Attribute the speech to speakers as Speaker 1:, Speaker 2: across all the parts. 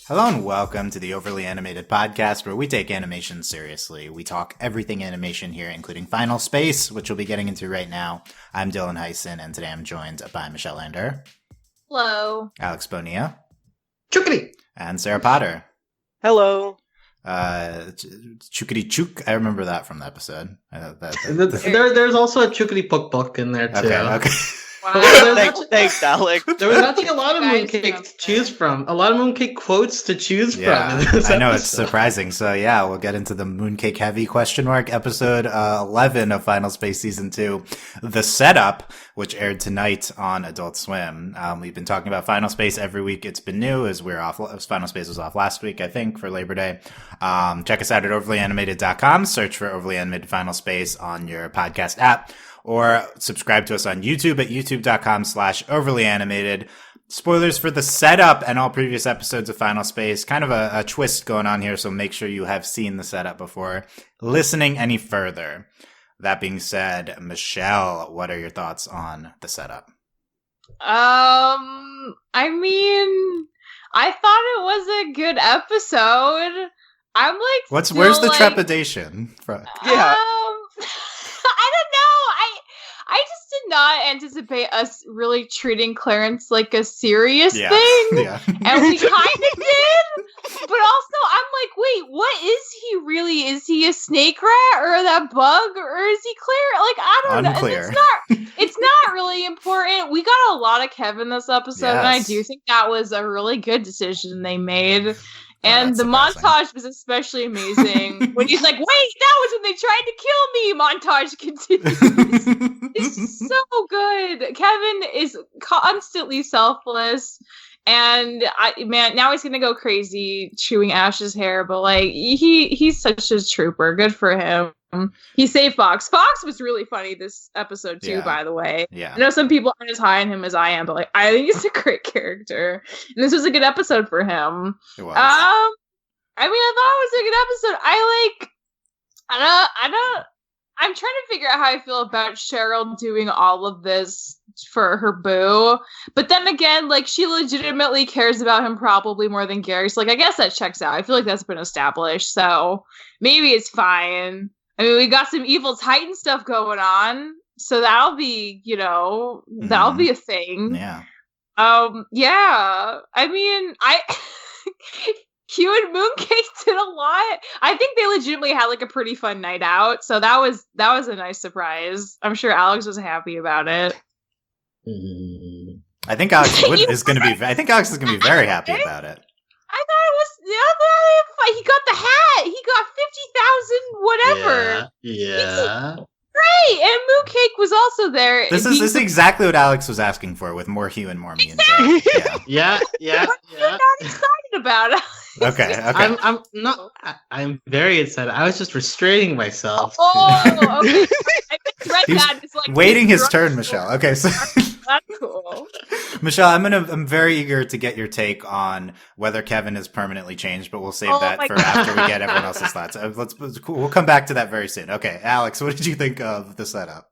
Speaker 1: Hello and welcome to the Overly Animated Podcast, where we take animation seriously. We talk everything animation here, including Final Space, which we'll be getting into right now. I'm Dylan Hysen, and today I'm joined by Michelle Anderer.
Speaker 2: Hello.
Speaker 1: Alex Bonilla.
Speaker 3: Chookity.
Speaker 1: And Sarah Potter.
Speaker 4: Hello.
Speaker 1: Chookity Chook. I remember that from the episode.
Speaker 3: There's also a Chookity Puck Puck in there, too.
Speaker 1: Okay.
Speaker 2: Wow.
Speaker 4: Thanks, Alex.
Speaker 3: There was actually a lot of mooncake to choose from. A lot of mooncake quotes to choose from.
Speaker 1: I know, it's surprising. So yeah, we'll get into the mooncake heavy ? Episode 11 of Final Space Season 2. The Setup, which aired tonight on Adult Swim. We've been talking about Final Space every week. It's been new as we're off. Final Space was off last week, I think, for Labor Day. Check us out at overlyanimated.com. Search for Overly Animated Final Space on your podcast app. Or subscribe to us on YouTube at youtube.com/overlyanimated. Spoilers for The Setup and all previous episodes of Final Space. Kind of a twist going on here, so make sure you have seen The Setup before listening any further. That being said, Michelle, what are your thoughts on The Setup?
Speaker 2: I mean, I thought it was a good episode. I'm like,
Speaker 1: Where's the trepidation from?
Speaker 4: Yeah.
Speaker 2: I don't know. I just did not anticipate us really treating Clarence like a serious thing.
Speaker 1: Yeah.
Speaker 2: And we kind of did. But also, I'm like, wait, what is he really? Is he a snake rat or that bug? Or is he clear? Like, I don't
Speaker 1: Unclear.
Speaker 2: know. It's not really important. We got a lot of Kevin this episode, and I do think that was a really good decision they made. And the montage was especially amazing. When he's like, wait, that was when they tried to kill me! Montage continues. It's so good. Kevin is constantly selfless. And now he's gonna go crazy chewing Ash's hair, but like he's such a trooper. Good for him. He saved Fox. Fox was really funny this episode too, by the way.
Speaker 1: Yeah. I
Speaker 2: know some people aren't as high on him as I am, but like I think he's a great character. And this was a good episode for him.
Speaker 1: It was.
Speaker 2: I thought it was a good episode. I'm trying to figure out how I feel about Cheryl doing all of this for her boo. But then again, like, she legitimately cares about him probably more than Gary. So, like, I guess that checks out. I feel like that's been established. So, maybe it's fine. I mean, we got some evil Titan stuff going on. So that'll be, that'll be a thing.
Speaker 1: Yeah.
Speaker 2: Yeah. I mean, Q and Mooncake did a lot. I think they legitimately had like a pretty fun night out, so that was a nice surprise. I'm sure Alex was happy about it.
Speaker 1: I think Alex is going to be very happy about it.
Speaker 2: I thought it was he got the hat. He got 50,000 whatever.
Speaker 3: Yeah.
Speaker 2: Great, and Mooncake was also there.
Speaker 1: This is exactly what Alex was asking for, with more Hugh and more me.
Speaker 2: Exactly.
Speaker 3: Yeah.
Speaker 2: You're not excited about it.
Speaker 1: Okay.
Speaker 3: I'm not. I'm very excited. I was just restraining myself.
Speaker 2: Oh, okay. I misread that. It's like
Speaker 1: waiting his turn, Michelle. Okay, so
Speaker 2: that's cool.
Speaker 1: Michelle, I'm very eager to get your take on whether Kevin has permanently changed, but we'll save that for after we get everyone else's thoughts. We'll come back to that very soon. Okay, Alex, what did you think of the setup?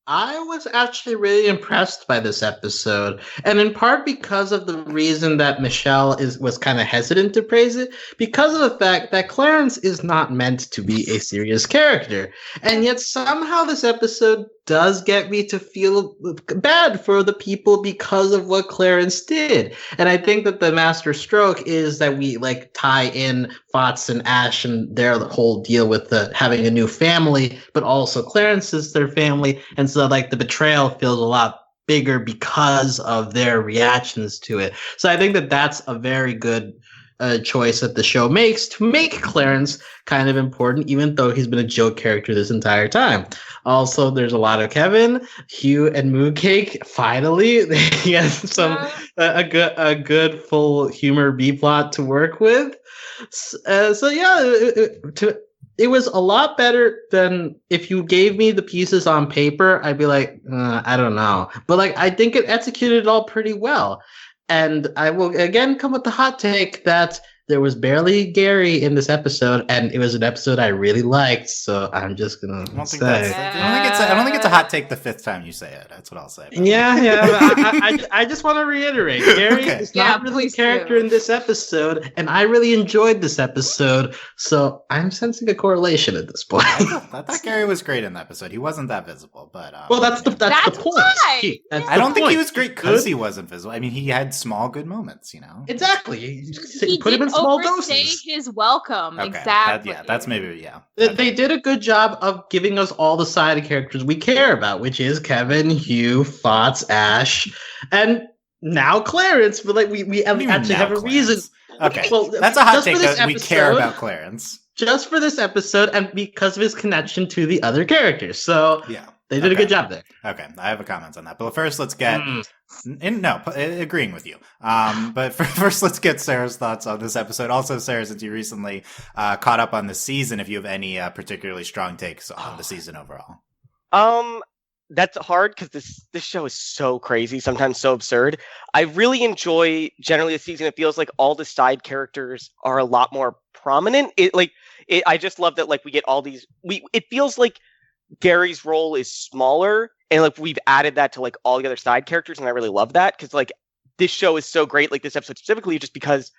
Speaker 3: I was actually really impressed by this episode, and in part because of the reason that Michelle was kind of hesitant to praise it, because of the fact that Clarence is not meant to be a serious character, and yet somehow this episode does get me to feel bad for the people because of what Clarence did. And I think that the master stroke is that we like tie in Fox and Ash and their whole deal with having a new family, but also Clarence is their family. And so like the betrayal feels a lot bigger because of their reactions to it. So I think that that's a very good choice that the show makes to make Clarence kind of important, even though he's been a joke character this entire time. Also, there's a lot of Kevin, Hugh, and Mooncake. Finally, he has a good full humor B plot to work with. It was a lot better than if you gave me the pieces on paper. I'd be like, I don't know, but like I think it executed it all pretty well. And I will again come with the hot take that there was barely Gary in this episode, and it was an episode I really liked. So I'm just gonna say,
Speaker 1: I don't think it's a hot take the fifth time you say it. That's what I'll say.
Speaker 3: Yeah. I just want to reiterate, Gary is not really a character in this episode, and I really enjoyed this episode. So I'm sensing a correlation at this point.
Speaker 1: I thought Gary was great in the episode. He wasn't that visible, but
Speaker 3: well, that's the point.
Speaker 1: I don't think he was great because he wasn't visible. I mean, he had small good moments, you know.
Speaker 3: Exactly.
Speaker 2: He
Speaker 3: put him in small doses.
Speaker 2: His welcome.
Speaker 1: Okay.
Speaker 2: Exactly.
Speaker 1: That's maybe
Speaker 3: They did a good job of giving us all the side characters we care about, which is Kevin, Hugh, Fox, Ash, and now Clarence. But like we actually have a reason.
Speaker 1: Okay, well, that's a hot take. We care about Clarence
Speaker 3: just for this episode, and because of his connection to the other characters. So
Speaker 1: yeah.
Speaker 3: They did a good job there.
Speaker 1: Okay, I have a comment on that. But first, let's get agreeing with you. But first, let's get Sarah's thoughts on this episode. Also, Sarah, since you recently caught up on the season, if you have any particularly strong takes on the season overall.
Speaker 4: That's hard because this show is so crazy, sometimes so absurd. I really enjoy generally the season. It feels like all the side characters are a lot more prominent. I just love that we get all these. It feels like Gary's role is smaller, and we've added that to all the other side characters, and I really love that because this show is so great, this episode specifically, just because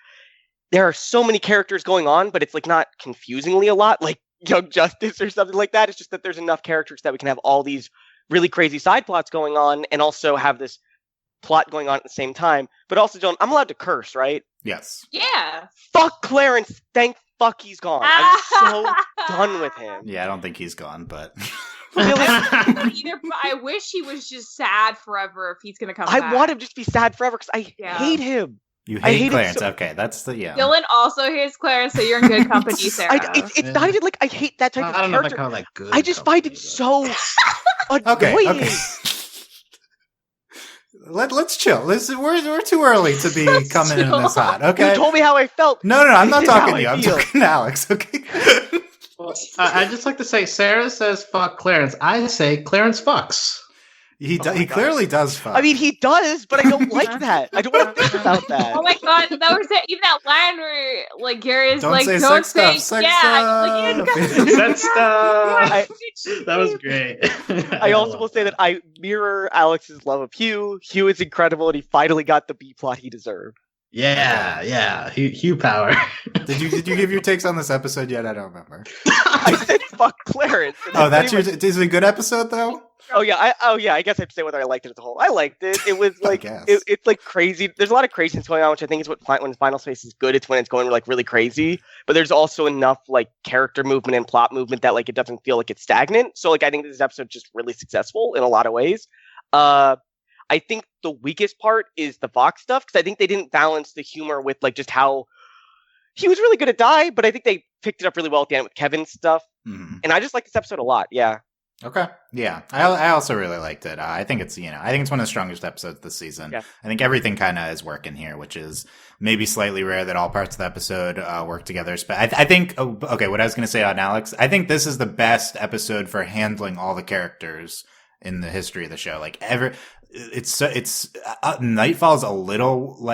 Speaker 4: there are so many characters going on, but it's not confusingly a lot like Young Justice or something like that. It's just that there's enough characters that we can have all these really crazy side plots going on and also have this plot going on at the same time. But also, John, I'm allowed to curse, right?
Speaker 1: Yes.
Speaker 2: Yeah.
Speaker 4: Fuck Clarence. Thank fuck he's gone. I'm so done with him.
Speaker 1: Yeah, I don't think he's gone, but
Speaker 2: I wish he was just sad forever if he's gonna come back.
Speaker 4: I want him just to be sad forever because I hate him.
Speaker 1: You hate Clarence. Okay, that's the
Speaker 2: Dylan also hates Clarence, so you're in good company, Sarah.
Speaker 4: It's not even I hate that type of character.
Speaker 3: I don't know if I call that good.
Speaker 4: I just find it so annoying.
Speaker 1: Okay. Let's chill. We're too early to be coming in this hot. Okay.
Speaker 4: You told me how I felt.
Speaker 1: No, I'm not talking to you. I'm talking to Alex. Okay.
Speaker 3: Well, I just like to say, Sarah says "fuck Clarence." I say Clarence fucks.
Speaker 1: He clearly does fuck.
Speaker 4: I mean, he does, but I don't like that. I don't want to think about that.
Speaker 2: Oh my god, that was even that line where Gary's
Speaker 1: don't say
Speaker 2: sex
Speaker 1: stuff.
Speaker 2: Sex stuff.
Speaker 3: That was great.
Speaker 4: I also will say that I mirror Alex's love of Hugh. Hugh is incredible, and he finally got the B plot he deserved.
Speaker 3: Yeah. Hugh power.
Speaker 1: Did you give your takes on this episode yet? I don't remember.
Speaker 4: I said fuck Clarence.
Speaker 1: That's is it a good episode though?
Speaker 4: Oh yeah, I guess I have to say whether I liked it as a whole. I liked it. It was it's crazy. There's a lot of craziness going on, which I think is when Final Space is good. It's when it's going really crazy. But there's also enough character movement and plot movement that it doesn't feel like it's stagnant. So I think this episode just really successful in a lot of ways. I think the weakest part is the Vox stuff because I think they didn't balance the humor with just how he was really going to die. But I think they picked it up really well at the end with Kevin's stuff. Mm-hmm. And I just like this episode a lot. Yeah.
Speaker 1: Okay. Yeah. I also really liked it. I think it's one of the strongest episodes this season. Yeah. I think everything kind of is working here, which is maybe slightly rare that all parts of the episode work together. But I think, what I was going to say on Alex, I think this is the best episode for handling all the characters in the history of the show. Nightfall's a little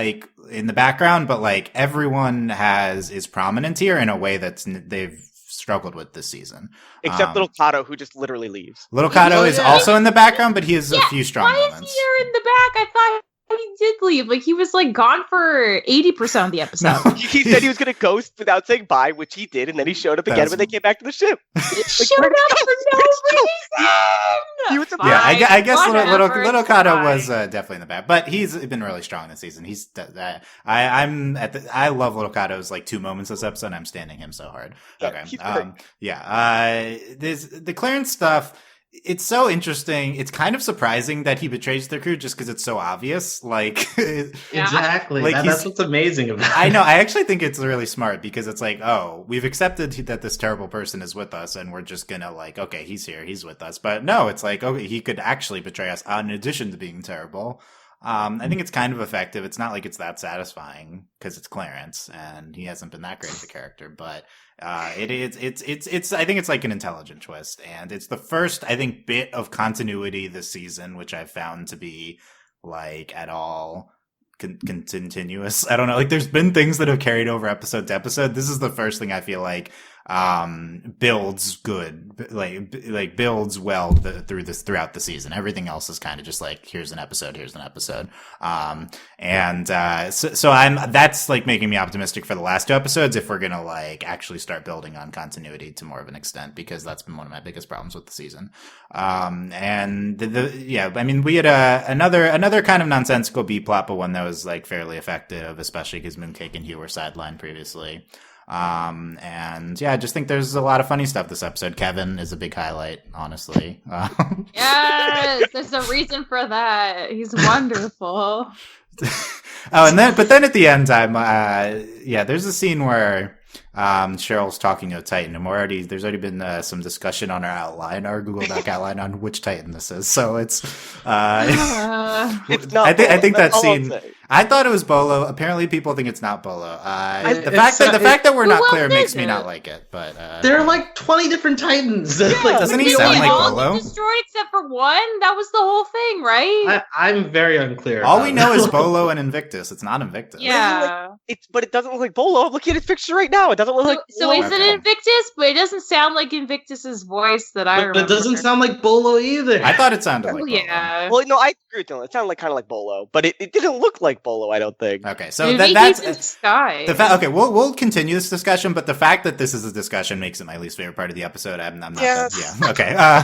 Speaker 1: in the background, but everyone is prominent here in a way they've struggled with this season.
Speaker 4: Except Little Kato, who just literally leaves.
Speaker 1: Little Kato is also in the background, but he has a few strong moments.
Speaker 2: Why is he here in the back? I thought he did leave. He was gone for 80% of the episode.
Speaker 4: No. He said he was going to ghost without saying bye, which he did, and then he showed up again when they came back to the ship.
Speaker 2: He showed up for no reason!
Speaker 4: He was
Speaker 1: I guess Little Kato was definitely in the back, but he's been really strong this season. I love Little Kato's 2 moments this episode, and I'm standing him so hard. Okay. There's the Clarence stuff. It's so interesting. It's kind of surprising that he betrays the crew just because it's so obvious.
Speaker 3: Exactly. That's what's amazing about it.
Speaker 1: I know. I actually think it's really smart because it's we've accepted that this terrible person is with us and we're just gonna okay, he's here, he's with us. But no, it's okay, he could actually betray us in addition to being terrible. I think it's kind of effective. It's not it's that satisfying because it's Clarence and he hasn't been that great of a character, but it's I think it's an intelligent twist, and it's the first bit of continuity this season, which I've found to be at all continuous. I don't know. Like, there's been things that have carried over episode to episode. This is the first thing I feel like builds good, like builds well throughout the season. Everything else is kind of just like, here's an episode. So that's like making me optimistic for the last 2 episodes if we're gonna like actually start building on continuity to more of an extent, because that's been one of my biggest problems with the season. I mean, we had another kind of nonsensical B plot, but one that was like fairly effective, especially because Mooncake and Hugh were sidelined previously. I just think there's a lot of funny stuff this episode. Kevin is a big highlight, honestly.
Speaker 2: Yes, there's a reason for that. He's wonderful.
Speaker 1: But then at the end time, there's a scene where Cheryl's talking to a Titan, and there's already been some discussion on our Google Doc outline on which Titan this is. So it's
Speaker 4: it's not.
Speaker 1: I think that
Speaker 4: I'll
Speaker 1: scene.
Speaker 4: say.
Speaker 1: I thought it was Bolo. Apparently, people think it's not Bolo. The fact that we're not clear makes me not like it. But
Speaker 3: there are like 20 different Titans.
Speaker 1: Doesn't he sound like
Speaker 2: all
Speaker 1: Bolo?
Speaker 2: Destroyed except for one. That was the whole thing, right?
Speaker 3: I'm very unclear.
Speaker 1: All we know is Bolo and Invictus. It's not Invictus.
Speaker 2: Yeah,
Speaker 4: But it doesn't look like Bolo. I'm looking at his picture right now. It doesn't look like.
Speaker 2: So is it Invictus? But it doesn't sound like Invictus's voice that I remember.
Speaker 3: But it doesn't sound like Bolo either.
Speaker 1: I thought it sounded like Bolo.
Speaker 2: Yeah.
Speaker 4: Well, no, I agree with you. It sounded like kind of like Bolo, but it didn't look like Bolo. I don't think.
Speaker 1: Okay, so
Speaker 2: Maybe
Speaker 1: that's
Speaker 2: he's in disguise.
Speaker 1: okay. We'll continue this discussion, but the fact that this is a discussion makes it my least favorite part of the episode. I'm not.
Speaker 4: Yes.
Speaker 1: Yeah. Okay. I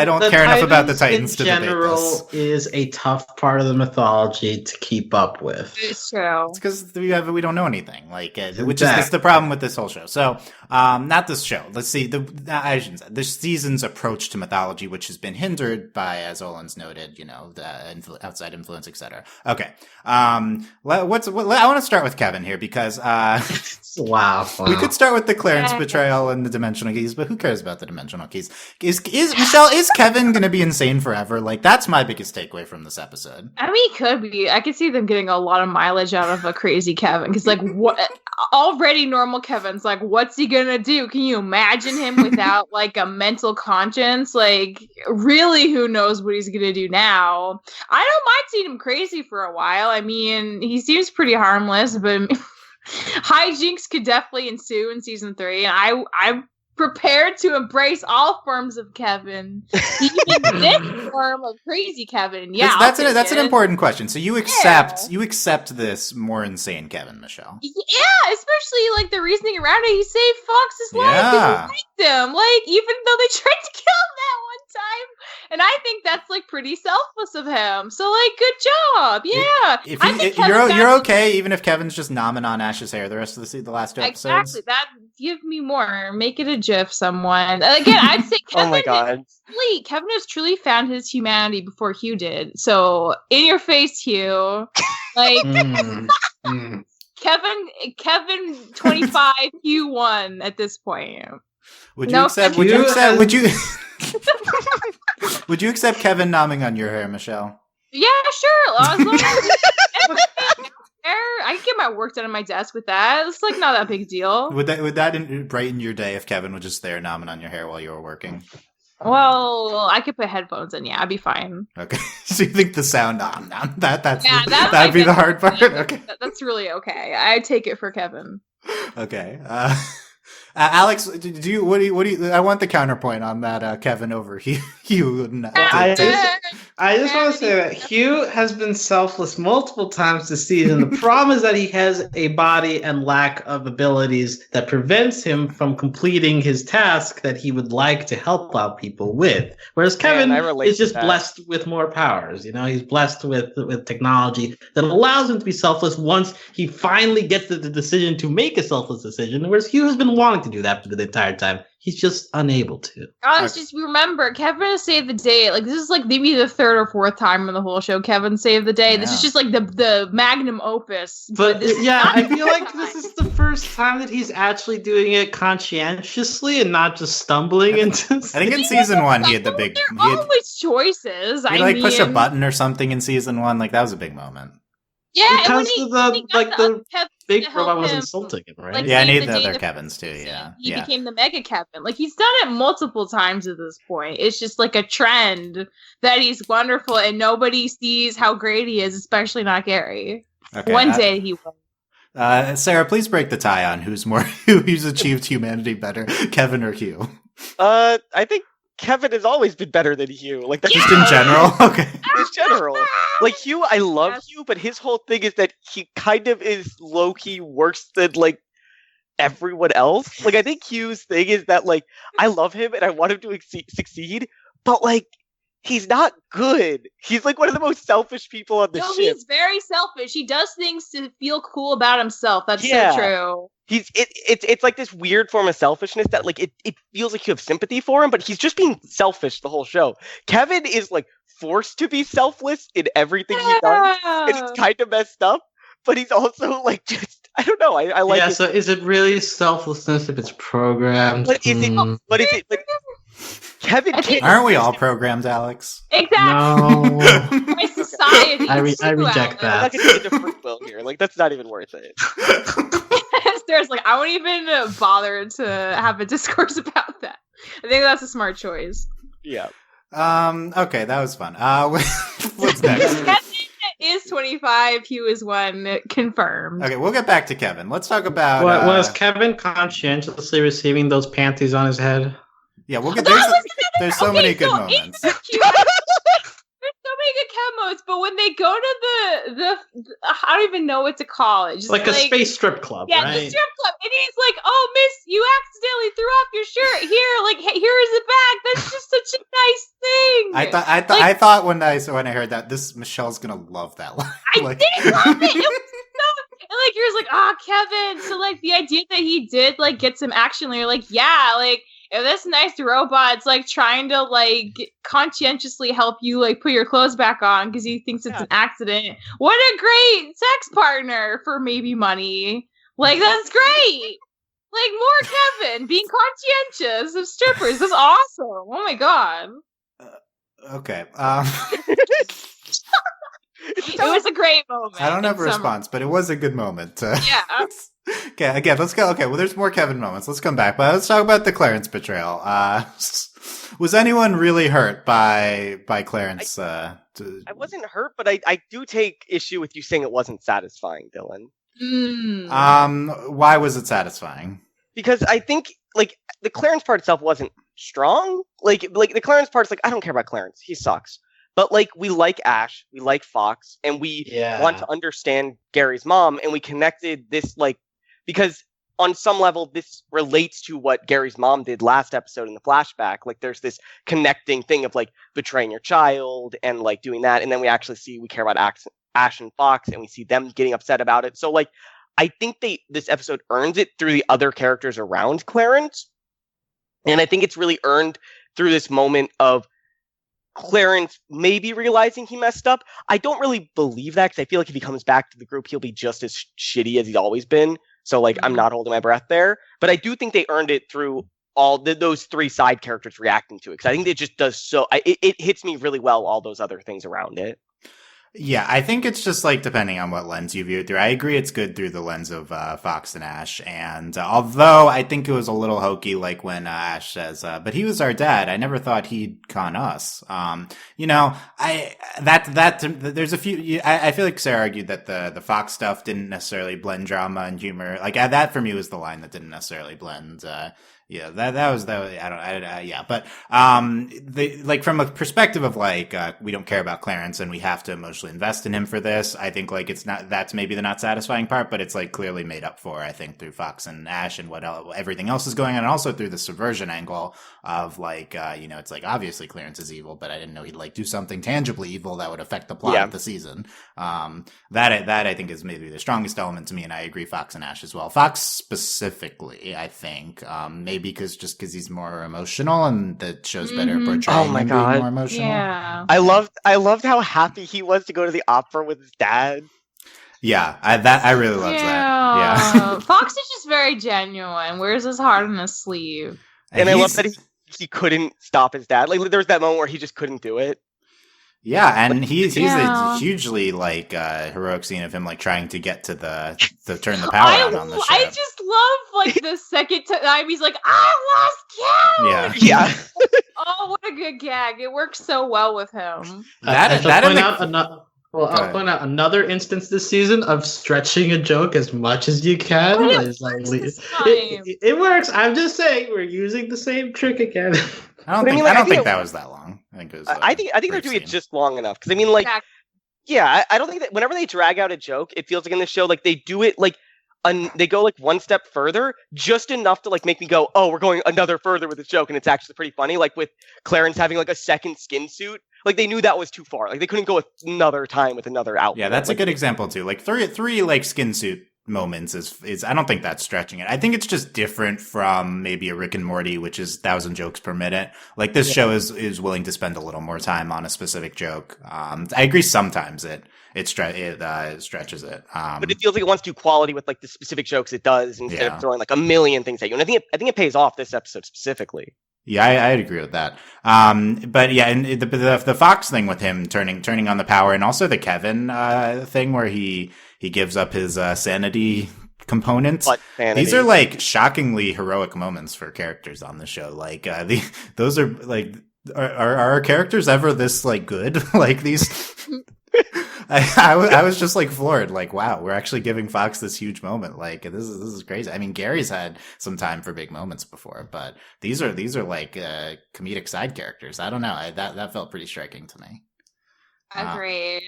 Speaker 1: don't care enough about the Titans to debate this.
Speaker 3: In general, is a tough part of the mythology to keep up with.
Speaker 2: It's true.
Speaker 1: It's because we don't know anything. Like, which is the problem with this whole show. So, not this show. Let's see. This season's approach to mythology, which has been hindered by, as Olin's noted, the outside influence, etc. Okay. I want to start with Kevin here because
Speaker 3: wow.
Speaker 1: We could start with the Clarence betrayal and the dimensional keys, but who cares about the dimensional keys? Is Michelle, is Kevin going to be insane forever? Like, that's my biggest takeaway from this episode.
Speaker 2: I mean, he could be. I could see them getting a lot of mileage out of a crazy Kevin because, like, what already normal Kevin's like, what's he gonna do? Can you imagine him without like a mental conscience? Like, really, who knows what he's gonna do now? I don't mind seeing him crazy for a while. I mean, he seems pretty harmless, but hijinks could definitely ensue in season 3, and I'm prepared to embrace all forms of Kevin, even this form of crazy Kevin. Yeah,
Speaker 1: that's an important question. So you accept this more insane Kevin, Michelle?
Speaker 2: Yeah, especially like the reasoning around it. He saved Fox's life because he liked him. Like, even though they tried to kill him that one time, and I think that's like pretty selfless of him. So like, good job. Yeah,
Speaker 1: you're okay, even if Kevin's just nomming on Ash's hair the rest of the last 2 episodes.
Speaker 2: Exactly. That give me more. Make it a GIF, someone. Again, I'd say Kevin.
Speaker 4: Oh my God.
Speaker 2: Kevin has truly found his humanity before Hugh did. So in your face, Hugh. Like Kevin 25, Hugh 1 at this point.
Speaker 1: Would you accept Kevin nomming on your hair, Michelle?
Speaker 2: Yeah, sure. As long as I can get my work done on my desk with that. It's like not that big deal.
Speaker 1: Would that brighten your day if Kevin was just there nomming on your hair while you were working?
Speaker 2: Well, I could put headphones in. Yeah, I'd be fine.
Speaker 1: Okay. So you think the sound that'd be the hard part? Okay.
Speaker 2: That's really okay. I take it for Kevin.
Speaker 1: Okay. Alex, what do you? I want the counterpoint on that. Kevin over Hugh.
Speaker 3: I just want to say that Hugh has been selfless multiple times this season. The problem is that he has a body and lack of abilities that prevents him from completing his task that he would like to help out people with. Whereas Kevin is just blessed with more powers. He's blessed with technology that allows him to be selfless once he finally gets the decision to make a selfless decision. Whereas Hugh has been wanting to do that for the entire time. He's just unable to.
Speaker 2: Just remember, Kevin has saved the day. Like, this is like maybe the 3rd or 4th time in the whole show Kevin saved the day. Yeah. This is just like the magnum opus.
Speaker 3: But I feel like this is the first time that he's actually doing it conscientiously and not just stumbling into.
Speaker 1: I think in season 1 he had the big.
Speaker 2: There are always choices.
Speaker 1: He push a button or something in season 1. Like, that was a big moment.
Speaker 2: Yeah,
Speaker 3: because
Speaker 2: and when he got the Kevin
Speaker 3: big
Speaker 2: to help
Speaker 3: robot was
Speaker 2: him,
Speaker 3: insulting him, right?
Speaker 2: like,
Speaker 1: Yeah, I
Speaker 2: save
Speaker 1: need
Speaker 2: the
Speaker 1: the
Speaker 2: day
Speaker 1: other
Speaker 2: the
Speaker 1: Kevins too.
Speaker 2: first
Speaker 1: Yeah,
Speaker 2: He
Speaker 1: yeah.
Speaker 2: became the Mega Kevin. Like, he's done it multiple times at this point. It's just like a trend that he's wonderful, and nobody sees how great he is, especially not Gary.
Speaker 1: Okay,
Speaker 2: One day he will.
Speaker 1: Sarah, please break the tie on who's achieved humanity better, Kevin or Hugh.
Speaker 4: I think Kevin has always been better than Hugh. Like, that's
Speaker 1: Just in general. Okay.
Speaker 4: in general. Like, Hugh, I love
Speaker 2: Yes.
Speaker 4: Hugh, but his whole thing is that he kind of is low-key worse than, like, everyone else. Like, I think Hugh's thing is that, like, I love him and I want him to succeed, but, like, he's not good. He's, like, one of the most selfish people on the
Speaker 2: No,
Speaker 4: ship.
Speaker 2: he's very selfish. He does things to feel cool about himself. That's
Speaker 4: Yeah.
Speaker 2: so true.
Speaker 4: It's like this weird form of selfishness that, like, it feels like you have sympathy for him, but he's just being selfish the whole show. Kevin is, like, forced to be selfless in everything he does, and it's kind of messed up, but he's also, like, just, I don't know, I like it.
Speaker 3: So is it really selflessness if it's programmed?
Speaker 4: But is it, like, Kevin can't.
Speaker 1: Aren't we all programmed, Alex?
Speaker 2: Exactly.
Speaker 3: No.
Speaker 2: My society.
Speaker 3: I
Speaker 2: too,
Speaker 3: reject
Speaker 2: Alex.
Speaker 4: I'm not
Speaker 3: that.
Speaker 4: gonna get into free will here. Like, that's not even worth it.
Speaker 2: Sarah's like, I won't even bother to have a discourse about that. I think that's a smart choice.
Speaker 4: Yeah.
Speaker 1: Okay, that was fun. What's next?
Speaker 2: Kevin is 25. Hugh is 1. Confirmed.
Speaker 1: Okay, we'll get back to Kevin. Let's talk about.
Speaker 3: Was Kevin conscientiously receiving those panties on his head?
Speaker 1: Yeah, we'll get.
Speaker 2: That
Speaker 1: There's so many good moments.
Speaker 2: There's so many good Kev moments, but when they go to the I don't even know what to call it. Just
Speaker 3: Like a space strip club,
Speaker 2: yeah,
Speaker 3: right?
Speaker 2: the strip club. And he's like, "Oh, miss, you accidentally threw off your shirt. Here, like, here is the bag. That's just such a nice thing."
Speaker 1: I thought when I heard that, Michelle's gonna love that line.
Speaker 2: I did love it. It was so, and like, you're like, Kevin. So like, the idea that he did like get some action, you're like, yeah, like, if this nice robot's like trying to like conscientiously help you like put your clothes back on because he thinks it's an accident, what a great sex partner for maybe money. Like, that's great. Like, more Kevin being conscientious of strippers. That's awesome. Oh my god.
Speaker 1: Okay.
Speaker 2: It was a great moment.
Speaker 1: I don't have a
Speaker 2: in
Speaker 1: response, but it was a good moment.
Speaker 2: Yeah.
Speaker 1: Okay, again, let's go. Okay, well, there's more Kevin moments. Let's come back, but let's talk about the Clarence betrayal. Was anyone really hurt by Clarence?
Speaker 4: I wasn't hurt, but I do take issue with you saying it wasn't satisfying, Dylan.
Speaker 1: Why was it satisfying?
Speaker 4: Because I think, like, the Clarence part itself wasn't strong. Like the Clarence part's like, I don't care about Clarence. He sucks. But, like, we like Ash, we like Fox, and we want to understand Gary's mom, and we connected this, like, because on some level, this relates to what Gary's mom did last episode in the flashback. Like, there's this connecting thing of, like, betraying your child and, like, doing that, and then we actually see we care about Ash and Fox, and we see them getting upset about it. So, like, I think this episode earns it through the other characters around Clarence, and I think it's really earned through this moment of Clarence maybe realizing he messed up. I don't really believe that, because I feel like if he comes back to the group, he'll be just as shitty as he's always been. So, like, I'm not holding my breath there. But I do think they earned it through all those three side characters reacting to it, because I think it just does so. It hits me really well, all those other things around it.
Speaker 1: Yeah, I think it's just like depending on what lens you view it through. I agree it's good through the lens of Fox and Ash, and although I think it was a little hokey, like when Ash says, "But he was our dad. I never thought he'd con us." You know, there's a few. I feel like Sarah argued that the Fox stuff didn't necessarily blend drama and humor. Like that for me was the line that didn't necessarily blend. Yeah, that was yeah, but like from a perspective of like we don't care about Clarence and we have to emotionally invest in him for this. I think like that's maybe the not satisfying part, but it's like clearly made up for. I think through Fox and Ash and everything else is going on, and also through the subversion angle of like you know, it's like obviously Clarence is evil, but I didn't know he'd like do something tangibly evil that would affect the plot of the season. That I think is maybe the strongest element to me, and I agree Fox and Ash as well. Fox specifically, I think maybe because he's more emotional and the show's better at portraying him being more emotional.
Speaker 2: Yeah.
Speaker 4: I loved how happy he was to go to the opera with his dad.
Speaker 1: Yeah, I really loved that. Yeah.
Speaker 2: Fox is just very genuine. Wears his heart on his sleeve.
Speaker 4: And I love that he couldn't stop his dad. Like, there was that moment where he just couldn't do it.
Speaker 1: Yeah, and he's
Speaker 2: Yeah.
Speaker 1: a hugely like heroic scene of him like trying to get to turn the power on the ship.
Speaker 2: I just love like the second time he's like, I lost count.
Speaker 1: Yeah.
Speaker 2: Oh, what a good gag! It works so well with him.
Speaker 3: I'll point out another instance this season of stretching a joke as much as you can. It works. I'm just saying we're using the same trick again.
Speaker 1: I don't think that was that long. I think it was.
Speaker 4: I think they're doing it just long enough because I mean, like, yeah, I don't think that whenever they drag out a joke, it feels like in the show, like they do it like they go like one step further, just enough to like make me go, oh, we're going another further with this joke, and it's actually pretty funny. Like with Clarence having like a second skin suit, like they knew that was too far. Like they couldn't go another time with another outfit.
Speaker 1: Yeah, that's a good example too. Like three like skin suit moments is I don't think that's stretching it. I think it's just different from maybe a Rick and Morty, which is 1,000 jokes per minute. Like this show is willing to spend a little more time on a specific joke. I agree sometimes it stretches it.
Speaker 4: But it feels like it wants to do quality with like the specific jokes it does instead of throwing like a million things at you. And I think it pays off this episode specifically.
Speaker 1: Yeah, I'd agree with that. But yeah, and the Fox thing with him turning on the power, and also the Kevin thing where he gives up his sanity components. These are like shockingly heroic moments for characters on the show. Like those are like are our characters ever this like good? Like these. I was just like floored, like, wow, we're actually giving Fox this huge moment. Like this is crazy. I mean, Gary's had some time for big moments before, but these are like comedic side characters. I don't know. That felt pretty striking to me.
Speaker 2: Agreed.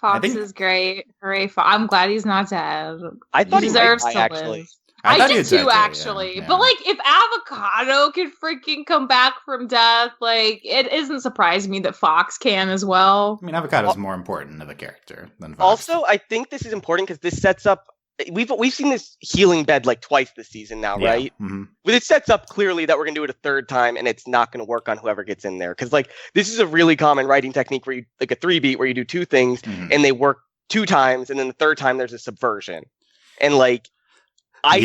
Speaker 2: Fox is great. Hooray! I'm glad he's not dead.
Speaker 4: I thought
Speaker 2: he deserves to live. I did too, actually.
Speaker 1: Yeah.
Speaker 2: But like, if Avocado can freaking come back from death, like, it isn't surprising me that Fox can as well.
Speaker 1: I mean, Avocado's more important of a character than Fox.
Speaker 4: Also, I think this is important because this sets up. We've seen this healing bed like twice this season now, right?
Speaker 1: Mm-hmm.
Speaker 4: But it sets up clearly that we're gonna do it a third time, and it's not gonna work on whoever gets in there because like this is a really common writing technique where you like a 3-beat where you do two things and they work 2 times, and then the third time there's a subversion, and like. I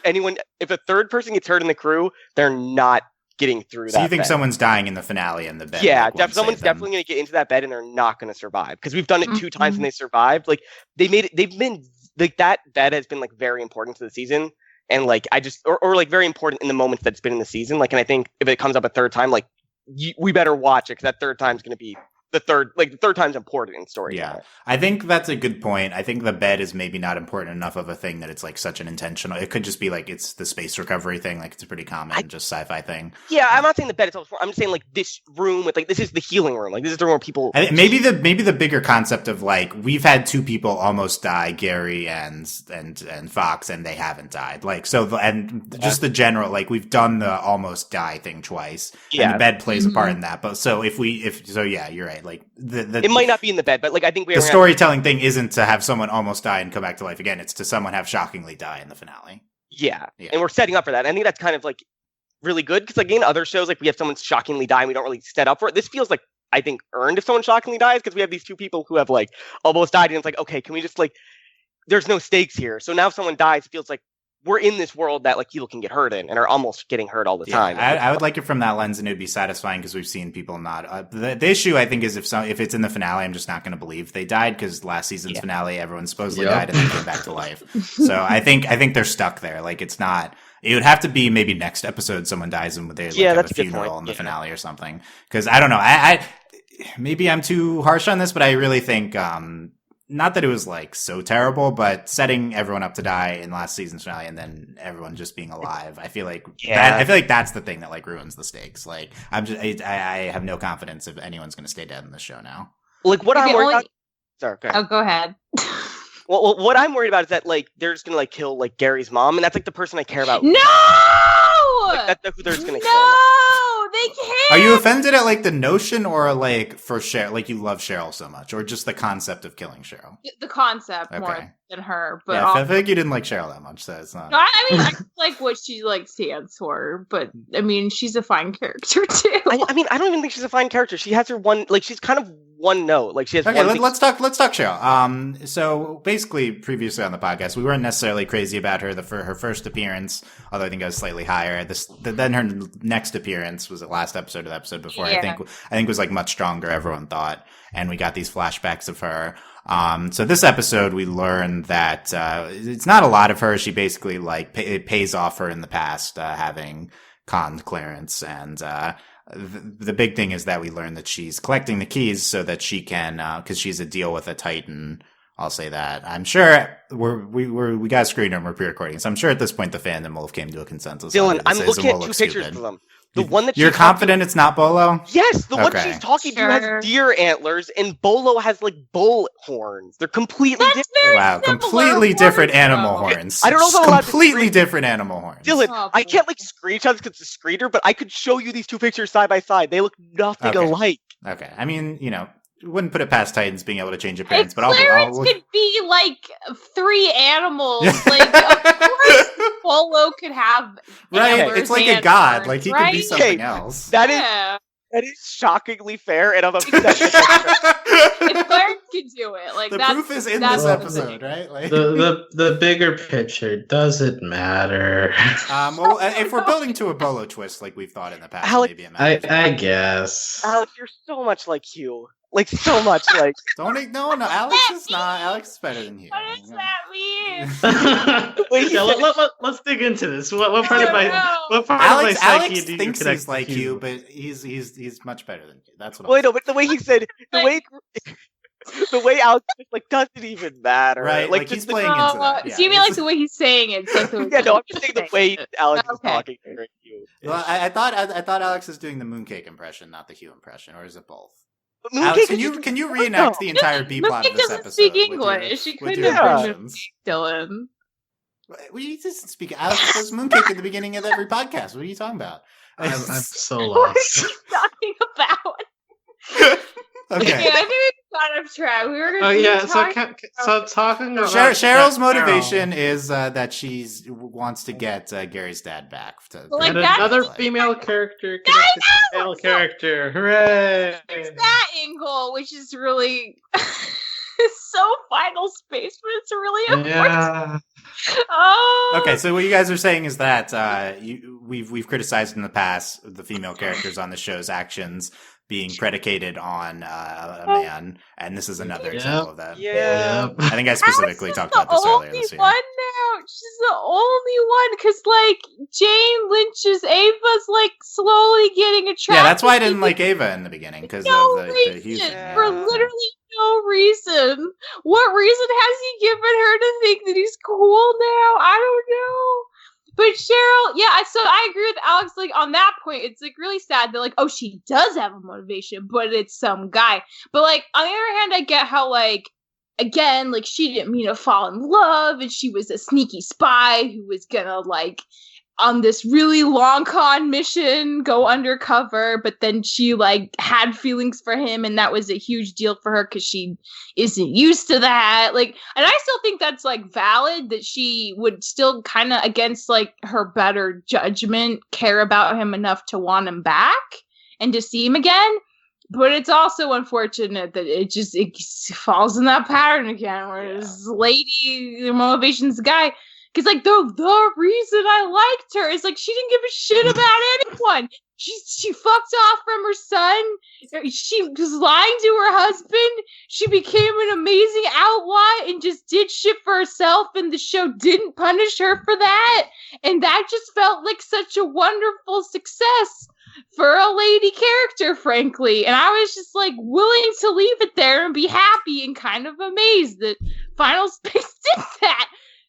Speaker 4: think that if a third person gets hurt in the crew, they're not getting through that.
Speaker 1: So you think
Speaker 4: bed.
Speaker 1: someone's dying in the finale in the bed?
Speaker 4: Yeah, someone's definitely going to get into that bed and they're not going to survive because we've done it 2 times and they survived. Like they've been like that bed has been like very important to the season and like I just or like very important in the moments that it's been in the season. Like, and I think if it comes up a third time, like we better watch it because that third time's going to be. The third time's important in story.
Speaker 1: Yeah, I think that's a good point. I think the bed is maybe not important enough of a thing that it's like such an intentional. It could just be like it's the space recovery thing. Like it's a pretty common just sci-fi thing.
Speaker 4: Yeah, I'm not saying the bed itself. I'm just saying like this room with like this is the healing room. Like this is the room where people.
Speaker 1: Maybe the bigger concept of like we've had 2 people almost die, Gary and Fox, and they haven't died. Like so, and just the general like we've done the almost die thing twice.
Speaker 4: Yeah,
Speaker 1: and the bed plays a part in that. But so yeah, you're right. Like
Speaker 4: it might not be in the bed, but like I think
Speaker 1: the storytelling thing isn't to have someone almost die and come back to life again. It's to someone have shockingly die in the finale.
Speaker 4: Yeah. And we're setting up for that. I think that's kind of like really good because like in other shows, like we have someone shockingly die and we don't really set up for it. This feels like I think earned if someone shockingly dies because we have these 2 people who have like almost died and it's like okay, can we just like there's no stakes here. So now if someone dies, it feels like we're in this world that like people can get hurt in and are almost getting hurt all the time.
Speaker 1: I would like it from that lens, and it would be satisfying because we've seen people not. The issue I think is if it's in the finale, I'm just not going to believe they died because last season's finale, everyone supposedly died and then came back to life. So I think they're stuck there. Like it's not. It would have to be maybe next episode someone dies and they have a funeral in the finale or something. Because I don't know. I maybe I'm too harsh on this, but I really think. Not that it was like so terrible, but setting everyone up to die in last season's finale and then everyone just being alive. I feel like that's the thing that like ruins the stakes. Like I have no confidence if anyone's going to stay dead in the show now.
Speaker 4: Like what I'm worried about. Sorry, go ahead.
Speaker 2: Oh, go ahead.
Speaker 4: Well, what I'm worried about is that like they're just going to like kill like Gary's mom, and that's like the person I care about.
Speaker 2: No,
Speaker 4: like, that's who they're just going to
Speaker 2: kill. No, they can't.
Speaker 1: Are you offended at like the notion or like for Cheryl? Like you love Cheryl so much, or just the concept of killing Cheryl?
Speaker 2: The concept more than her, but
Speaker 1: yeah, I feel like you didn't like Cheryl that much, so it's not.
Speaker 2: No, I mean, I like what she like stands for, but I mean, she's a fine character too.
Speaker 4: I mean, I don't even think she's a fine character. She has her one, like she's kind of one note. Like she has.
Speaker 1: Okay,
Speaker 4: one
Speaker 1: let's talk Cheryl. So basically, previously on the podcast, we weren't necessarily crazy about her for her first appearance, although I think I was slightly higher. Then her next appearance was the last episode of the episode before.
Speaker 2: Yeah.
Speaker 1: I think was like much stronger. Everyone thought, and we got these flashbacks of her. So this episode, we learned that it's not a lot of her. She basically it pays off her in the past, having conned Clarence, and the big thing is that we learn that she's collecting the keys so that she can, because she's a deal with a Titan. I'll say that. I'm sure we got a screen and we're pre-recording, so I'm sure at this point the fandom will have came to a consensus.
Speaker 4: Dylan, I'm looking at two pictures of them. The one that
Speaker 1: you're confident it's not Bolo?
Speaker 4: Yes, the one she's talking to has deer antlers, and Bolo has like bull horns. They're completely different.
Speaker 1: Wow, completely different animal horns.
Speaker 4: I don't know if I'm allowed to
Speaker 1: completely different animal horns.
Speaker 4: Dylan, I can't like screenshot because it's a screener, but I could show you these two pictures side by side. They look nothing alike.
Speaker 1: Okay, I mean, wouldn't put it past Titans being able to change appearance, but
Speaker 2: Clarence could be like 3 animals. Like, of course, Bolo could have
Speaker 1: right. It's like a god. Like he could be something else.
Speaker 4: That is shockingly fair, and I'm upset.
Speaker 2: If Clarence could do it, like
Speaker 1: the proof is in this episode, right? Like
Speaker 3: the bigger picture doesn't matter.
Speaker 1: Well, if we're building to a Bolo twist, like we've thought in the past,
Speaker 4: Alex,
Speaker 1: maybe it matters.
Speaker 3: I guess.
Speaker 4: Alex, you're so much like Hugh. Like so much like.
Speaker 1: No. Alex is not. Alex is better than you.
Speaker 2: What does that mean?
Speaker 3: Wait, let's dig into this. What part of my
Speaker 1: Alex
Speaker 3: psyche do you
Speaker 1: thinks
Speaker 3: connect
Speaker 1: he's like
Speaker 3: to?
Speaker 1: you, but he's much better than you. That's what.
Speaker 4: Wait, no, but the way he said the way Alex is like doesn't even matter.
Speaker 1: Right, like he's playing into that.
Speaker 2: So you mean like the way he's saying it? It's like the
Speaker 4: yeah, no, I'm just saying the way Alex is talking to you.
Speaker 1: Well, I thought Alex is doing the mooncake impression, not the Hugh impression, or is it both?
Speaker 4: Alex,
Speaker 1: can you reenact the entire B plot of this
Speaker 2: doesn't
Speaker 1: episode?
Speaker 2: Speak English. She couldn't have been Dylan.
Speaker 1: We just speak. Alex does mooncake at the beginning of every podcast. What are you talking about?
Speaker 3: I'm so lost.
Speaker 2: What are you talking about?
Speaker 1: Okay.
Speaker 2: Yeah, I think we got off track. We were going
Speaker 3: so talking about
Speaker 1: Cheryl's motivation is that she wants to get Gary's dad back.
Speaker 2: Like
Speaker 3: another female character connected to male character. Hooray!
Speaker 2: It's that angle, which is really so Final Space, but it's really important.
Speaker 3: Yeah.
Speaker 2: Oh.
Speaker 1: Okay, so what you guys are saying is that we've criticized in the past the female characters on the show's actions being predicated on a man, and this is another example of that.
Speaker 4: Yeah.
Speaker 1: I think I specifically talked about this earlier this year.
Speaker 2: One now. She's the only one, because like Jane Lynch's Ava's like slowly getting attracted.
Speaker 1: Yeah, that's why I didn't like Ava in the beginning, because of the Hysen.
Speaker 2: For literally no reason. What reason has he given her to think that he's cool now? I don't know. But Cheryl, yeah, so I agree with Alex, like, on that point, it's, like, really sad that, like, oh, she does have a motivation, but it's some guy. But, like, on the other hand, I get how, like, again, like, she didn't mean to fall in love, and she was a sneaky spy who was gonna, like, on this really long con mission, go undercover, but then she, like, had feelings for him, and that was a huge deal for her, because she isn't used to that, like, and I still think that's, like, valid, that she would still kind of, against, like, her better judgment, care about him enough to want him back, and to see him again, but it's also unfortunate that it falls in that pattern again, where this lady, the motivation's the guy. Because, like, the reason I liked her is, like, she didn't give a shit about anyone. She fucked off from her son. She was lying to her husband. She became an amazing outlaw and just did shit for herself, and the show didn't punish her for that. And that just felt like such a wonderful success for a lady character, frankly. And I was just, like, willing to leave it there and be happy and kind of amazed that Final Space did that.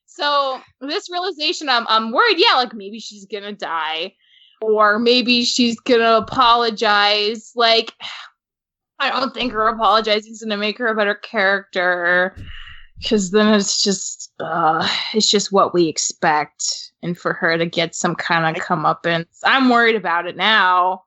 Speaker 2: So this realization, I'm worried. Yeah, like maybe she's gonna die, or maybe she's gonna apologize. Like, I don't think her apologizing is gonna make her a better character, because then it's just what we expect. And for her to get some kind of comeuppance, I'm worried about it now.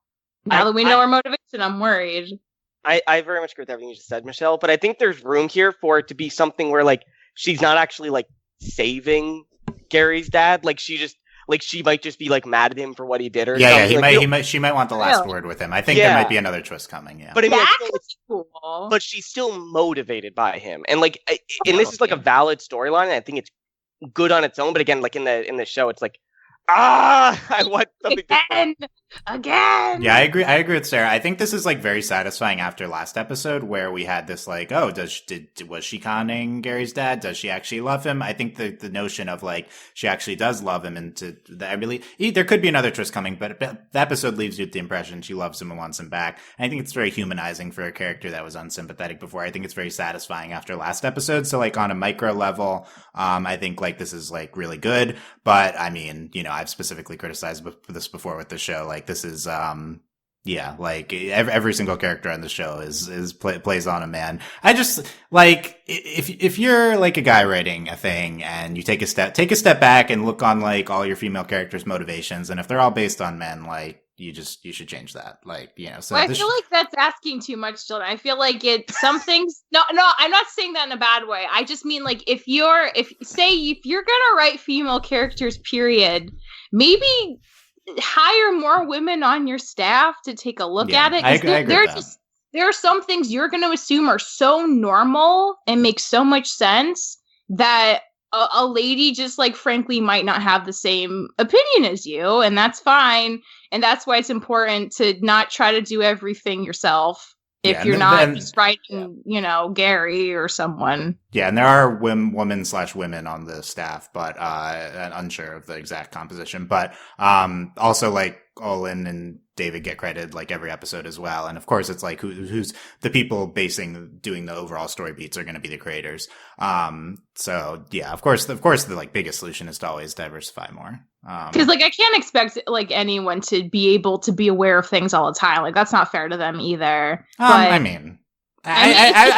Speaker 2: Now that we know her motivation, I'm worried.
Speaker 4: I very much agree with everything you just said, Michelle. But I think there's room here for it to be something where like she's not actually like saving Gary's dad, like she just like she might just be like mad at him for what he did or
Speaker 1: something. She might want the last word with him. I think there might be another twist coming. Yeah,
Speaker 4: but I mean,
Speaker 2: that's cool.
Speaker 4: But she's still motivated by him, and this is like a valid storyline. And I think it's good on its own. But again, like in the show, it's like, I want something
Speaker 2: again.
Speaker 1: Yeah, I agree with Sarah. I think this is like very satisfying after last episode where we had this like, oh, was she conning Gary's dad? Does she actually love him? I think the notion of like she actually does love him, and there could be another twist coming, but the episode leaves you with the impression she loves him and wants him back. And I think it's very humanizing for a character that was unsympathetic before. I think it's very satisfying after last episode. So like on a micro level, I think like this is like really good. But I mean, I've specifically criticized this before with the show. Like this is, like every single character on the show plays on a man. I just like if you're like a guy writing a thing and you take a step back and look on like all your female characters' motivations, and if they're all based on men, like you should change that. Like, So
Speaker 2: I feel like that's asking too much, Dylan. I feel like some things. No, I'm not saying that in a bad way. I just mean like if you're gonna write female characters, period, maybe hire more women on your staff to take a look at it.
Speaker 1: I agree with that.
Speaker 2: There are some things you're going to assume are so normal and make so much sense that a lady just like frankly might not have the same opinion as you, and that's fine. And that's why it's important to not try to do everything yourself. If you're not just writing, Gary or someone.
Speaker 1: Yeah, and there are women on the staff, but unsure of the exact composition. But also like Olin and David get credited like every episode as well. And of course, it's like who's the people doing the overall story beats are going to be the creators. So yeah, of course, the like biggest solution is to always diversify more.
Speaker 2: Because like I can't expect like anyone to be able to be aware of things all the time. Like that's not fair to them either.
Speaker 1: I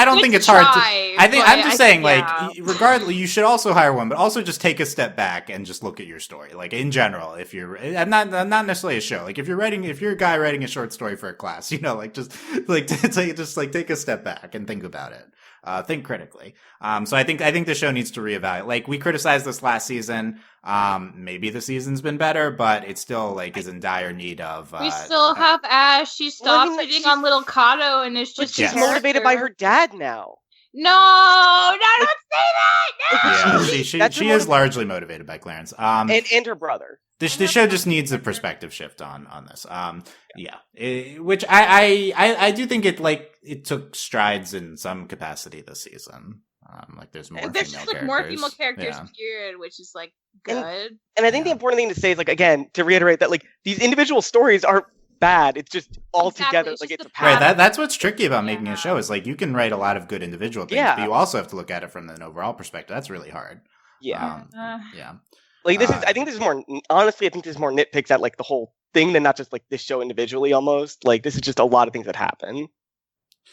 Speaker 1: don't think it's hard to. I'm just saying, like, regardless, you should also hire one, but also just take a step back and just look at your story. Like in general, if you're not necessarily a show, like if you're a guy writing a short story for a class, just take a step back and think about it. Think critically. So I think the show needs to reevaluate. Like we criticized this last season. Maybe the season's been better, but it still like is in dire need of.
Speaker 2: We still have Ash. She stopped hitting on little Kato, and it's just
Speaker 4: she's motivated by her dad now.
Speaker 2: No, don't say that.
Speaker 1: Yeah, she is largely motivated by Clarence.
Speaker 4: And her brother.
Speaker 1: The show just needs a perspective shift on this. Which I do think it took strides in some capacity this season. Like there's more female characters.
Speaker 2: Period, which is like good.
Speaker 4: And I think the important thing to say is like again to reiterate that like these individual stories aren't bad. It's just all together. Like it's a pattern.
Speaker 1: Right. That's what's tricky about making a show is like you can write a lot of good individual things, but you also have to look at it from an overall perspective. That's really hard.
Speaker 4: Yeah.
Speaker 1: Yeah.
Speaker 4: Like this is. I think this is more. Honestly, I think this is more nitpicks at like the whole thing than not just like this show individually. Almost like this is just a lot of things that happen.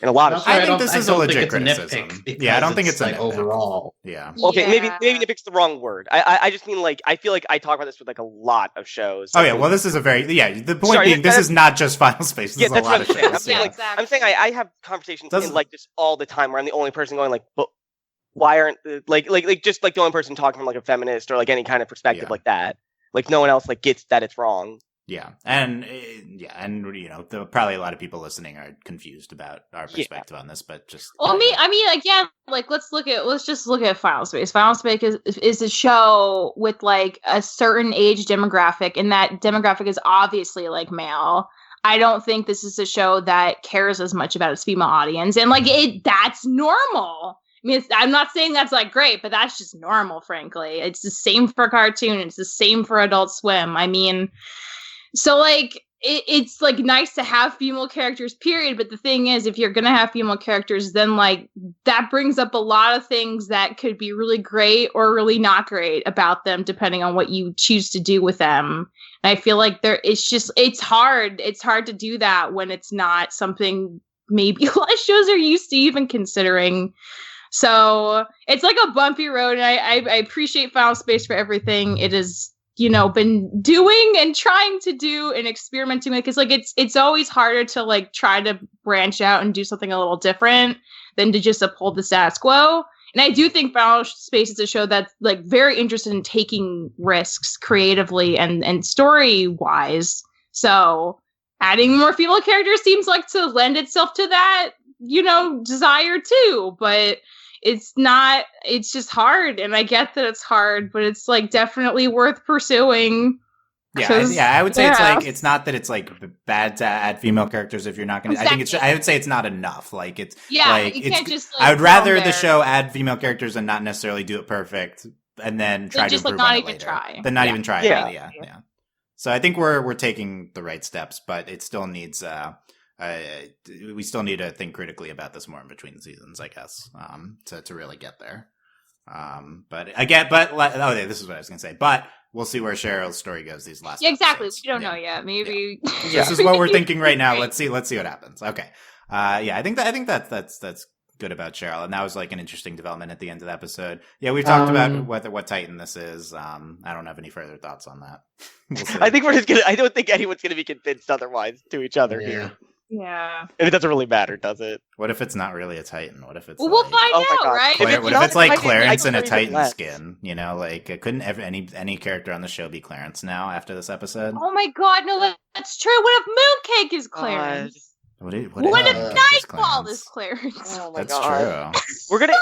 Speaker 4: And a lot of.
Speaker 1: I think this is a legit criticism. Yeah, I don't think it's
Speaker 3: like overall.
Speaker 1: Yeah.
Speaker 4: Okay, maybe nitpick's the wrong word. I just mean like I feel like I talk about this with like a lot of shows.
Speaker 1: Oh yeah, well this is a very the point being this is not just Final Space. This is a lot of shows.
Speaker 4: I'm saying I have conversations in like this all the time where I'm the only person going like, but why aren't like just like the only person talking from like a feminist or like any kind of perspective like that? Like no one else like gets that it's wrong.
Speaker 1: Yeah, and probably a lot of people listening are confused about our perspective on this, but just
Speaker 2: I mean, again, like let's just look at Final Space. Final Space is a show with like a certain age demographic, and that demographic is obviously like male. I don't think this is a show that cares as much about its female audience, and like that's normal. I mean, I'm not saying that's like great, but that's just normal. Frankly, it's the same for cartoon. It's the same for Adult Swim. I mean. So, like, it's, like, nice to have female characters, period. But the thing is, if you're going to have female characters, then, like, that brings up a lot of things that could be really great or really not great about them, depending on what you choose to do with them. And I feel like it's hard. It's hard to do that when it's not something maybe a lot of shows are used to even considering. So, it's like a bumpy road. And I appreciate Final Space for everything it is. Been doing and trying to do and experimenting with, because like it's always harder to like try to branch out and do something a little different than to just uphold the status quo. And I do think Final Space is a show that's like very interested in taking risks creatively and story wise. So adding more female characters seems like to lend itself to that, desire too. But it's just hard. And I get that it's hard, but it's like definitely worth pursuing.
Speaker 1: Yeah, I would say it's not that it's like bad to add female characters if you're not going to.
Speaker 2: Exactly.
Speaker 1: I would say it's not enough. Like it's
Speaker 2: you can't just. Like,
Speaker 1: I would rather the show add female characters and not necessarily do it perfect, and then try to improve
Speaker 2: not
Speaker 1: on it
Speaker 2: even
Speaker 1: later.
Speaker 2: try.
Speaker 1: Then not even try.
Speaker 4: Yeah.
Speaker 1: So I think we're taking the right steps, but it still needs. We still need to think critically about this more in between the seasons, I guess, to really get there. This is what I was going to say, but. We'll see where Cheryl's story goes these last.
Speaker 2: Yeah, exactly.
Speaker 1: Episodes.
Speaker 2: We don't know yet. Maybe
Speaker 1: this is what we're thinking right now. Let's see what happens. Okay. I think that's good about Cheryl, and that was like an interesting development at the end of the episode. Yeah, we've talked about what Titan this is. I don't have any further thoughts on that.
Speaker 4: I think I don't think anyone's gonna be convinced otherwise to each other here.
Speaker 2: Yeah.
Speaker 4: And it doesn't really matter, does it?
Speaker 1: What if it's not really a Titan? What if it's
Speaker 2: we'll find out, right?
Speaker 1: What if it's like Clarence in a Titan
Speaker 4: less.
Speaker 1: skin? Like, couldn't any character on the show be Clarence now after this episode?
Speaker 2: Oh my god, no, that's true. What if Mooncake is Clarence?
Speaker 1: What if
Speaker 2: Nightfall is Clarence?
Speaker 4: Oh my
Speaker 1: That's
Speaker 4: God.
Speaker 1: true.
Speaker 4: We're gonna.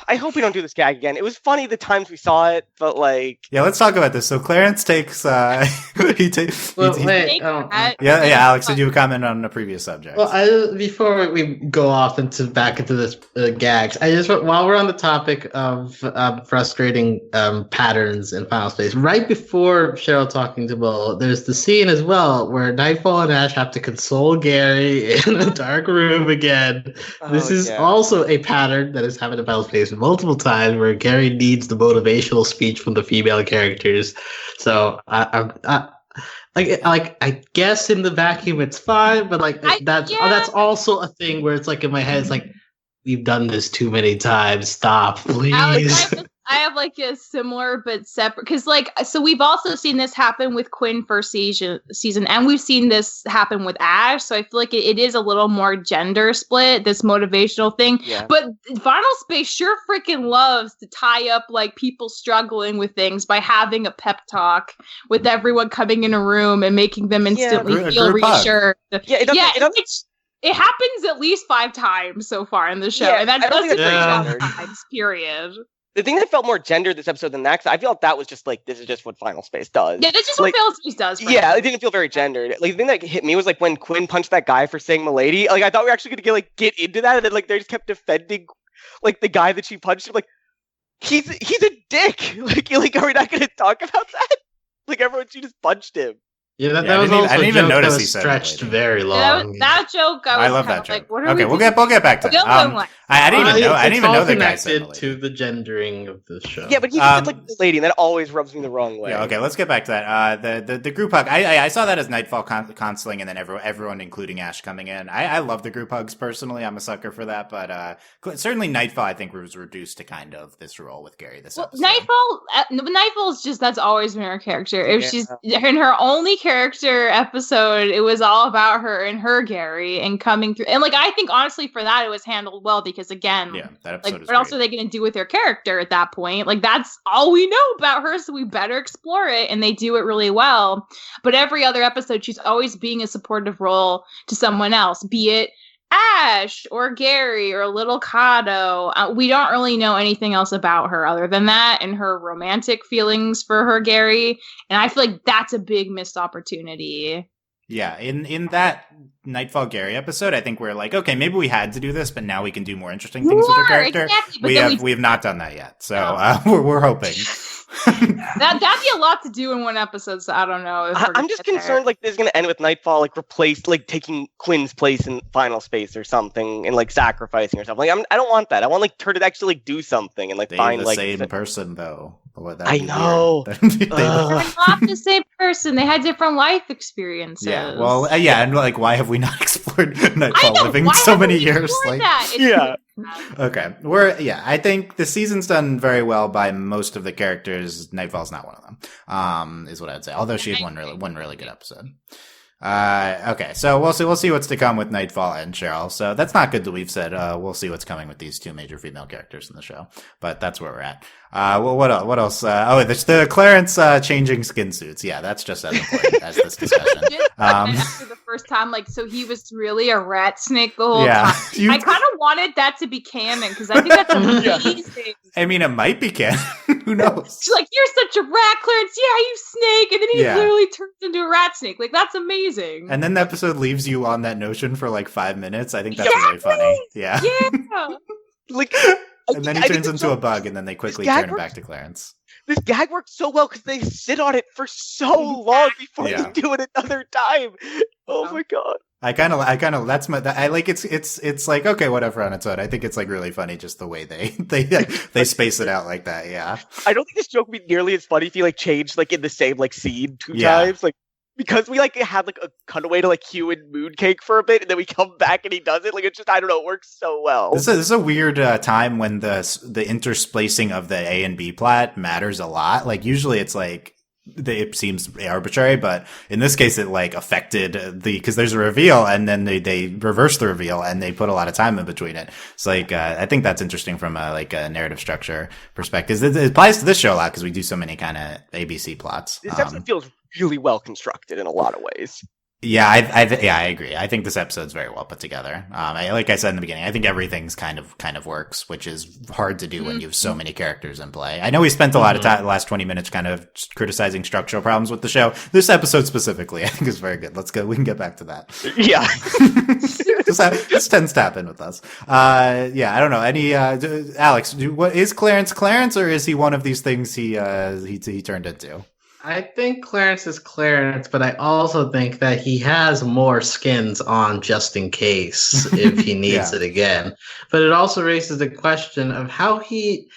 Speaker 4: I hope we don't do this gag again. It was funny the times we saw it, but like.
Speaker 1: Yeah, let's talk about this. So Clarence takes.
Speaker 3: Wait.
Speaker 1: Alex, did you comment on a previous subject?
Speaker 3: Well, before we go off back into this gags, I just while we're on the topic of frustrating patterns in Final Space, right before Cheryl talking to Will, there's the scene as well where Nightfall and Ash have to console Gary in a dark room again. This is also a pattern that has happened in Final Space multiple times, where Gary needs the motivational speech from the female characters. So I guess in the vacuum it's fine, but that's also a thing where it's like in my head, it's like, we've done this too many times. Stop, please.
Speaker 2: Alex, I have like a similar but separate, because so we've also seen this happen with Quinn first season, and we've seen this happen with Ash. So I feel like it is a little more gender split, this motivational thing. Yeah. But Final Space sure freaking loves to tie up like people struggling with things by having a pep talk with everyone coming in a room and making them instantly feel reassured. It happens at least 5 times so far in the show, and that doesn't times, period.
Speaker 4: The thing that felt more gendered this episode than that, 'cause I feel like that was just like, this is just what Final Space does.
Speaker 2: Yeah, that's just what Final Space does.
Speaker 4: Yeah, it didn't feel very gendered. Like, the thing that hit me was like when Quinn punched that guy for saying "milady." Like, I thought we were actually gonna get into that, and then like they just kept defending like the guy that she punched. Like, he's a dick. Like, are we not gonna talk about that? Like, she just punched him.
Speaker 3: Yeah, that was also a joke that was stretched very long.
Speaker 2: Yeah, that joke,
Speaker 1: I love that joke.
Speaker 2: Like, what are
Speaker 1: we'll get back to that. I didn't even know the guy said
Speaker 3: connected to the gendering of the show.
Speaker 4: Yeah, but he said like this lady, and that always rubs me the wrong way.
Speaker 1: Yeah, okay, let's get back to that. The group hug. I saw that as Nightfall consoling, and then everyone, including Ash, coming in. I love the group hugs personally. I'm a sucker for that, but certainly Nightfall, I think, was reduced to kind of this role with Gary this episode.
Speaker 2: Nightfall is just, that's always been her character. If she's in her only character episode, it was all about her and her Gary and coming through, and like I think honestly for that it was handled well, because again, that episode what else are they going to do with their character at that point? Like, that's all we know about her, so we better explore it, and they do it really well. But every other episode, she's always being a supportive role to someone else, be it Ash or Gary or Little Kato. We don't really know anything else about her other than that and her romantic feelings for her Gary, and I feel like that's a big missed opportunity.
Speaker 1: Yeah, in that Nightfall Gary episode, I think we're like, okay, maybe we had to do this, but now we can do more interesting things with her character. Exactly, we have not done that yet, so we're hoping.
Speaker 2: That'd be a lot to do in one episode, so I don't know.
Speaker 4: I'm just concerned like this is going to end with Nightfall like taking Quinn's place in Final Space or something, and like sacrificing herself. Like I don't want that. I want like her to actually do something and like find
Speaker 1: the
Speaker 4: like
Speaker 1: same person though.
Speaker 4: I know.
Speaker 2: They're not the same person. They had different life experiences.
Speaker 1: Yeah. Well, and like, why have we not explored Nightfall living so many years? Like, Okay. I think the season's done very well by most of the characters. Nightfall's not one of them. Is what I'd say. Although she had one really good episode. Okay, so we'll see what's to come with Nightfall and Cheryl. So that's not good that we've said. We'll see what's coming with these two major female characters in the show. But that's where we're at. Well, what else? What else? There's the Clarence changing skin suits. Yeah, that's just as important as this discussion.
Speaker 2: After the first time, so he was really a rat snake the whole time. I kind of wanted that to be canon because I think that's amazing.
Speaker 1: I mean, it might be canon. Who knows?
Speaker 2: She's like, "You're such a rat, Clarence. Yeah, you snake," and then he literally turns into a rat snake. That's amazing.
Speaker 1: And then the episode leaves you on that notion for 5 minutes. I think that's really funny. Yeah. And then he turns into a bug, and then they quickly turn him back to Clarence.
Speaker 4: This gag works so well because they sit on it for so long before they do it another time. Oh my god!
Speaker 1: I kind of that's my I like it's like okay, whatever on its own. I think it's really funny just the way they space it out like that. Yeah.
Speaker 4: I don't think this joke would be nearly as funny if he changed in the same scene two times. Because we had a cutaway to Hugh and Mooncake for a bit, and then we come back and he does it. It's just I don't know, it works so well.
Speaker 1: This is a weird time when the intersplicing of the A and B plot matters a lot. Usually it's it seems arbitrary, but in this case it affected because there's a reveal and then they reverse the reveal and they put a lot of time in between it. So I think that's interesting from a narrative structure perspective. It applies to this show a lot because we do so many kind of ABC plots.
Speaker 4: This episode feels really well constructed in a lot of ways.
Speaker 1: Yeah, I agree. I think this episode's very well put together. Like I said in the beginning, I think everything's kind of works, which is hard to do when you have so many characters in play. I know we spent a lot of time, the last 20 minutes kind of criticizing structural problems with the show. This episode specifically, I think is very good. Let's go. We can get back to that.
Speaker 4: Yeah.
Speaker 1: This tends to happen with us. I don't know. Any, Alex, what is Clarence, or is he one of these things he turned into?
Speaker 3: I think Clarence is Clarence, but I also think that he has more skins on just in case if he needs it again. But it also raises the question of how he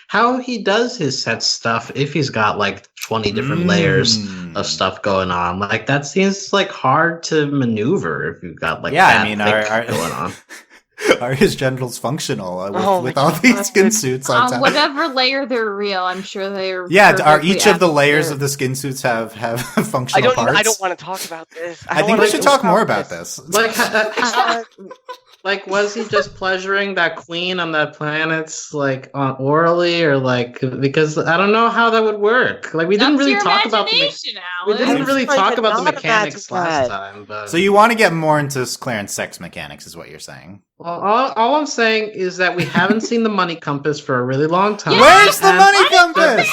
Speaker 3: does his set stuff if he's got 20 different layers of stuff going on. That seems hard to maneuver if you've got that going on.
Speaker 1: Are his genitals functional with all these skin suits on top?
Speaker 2: Whatever layer they're real, I'm sure they're.
Speaker 1: Yeah, are each of the layers of the skin suits have functional parts?
Speaker 4: I don't want to talk about this.
Speaker 1: I think we should talk more about this.
Speaker 3: Was he just pleasuring that queen on that planet's on orally or because I don't know how that would work. We didn't really talk about the mechanics last time. But...
Speaker 1: So you want to get more into Clarence sex mechanics, is what you're saying?
Speaker 3: Well, all I'm saying is that we haven't seen the money compass for a really long time.
Speaker 1: Where's the money compass?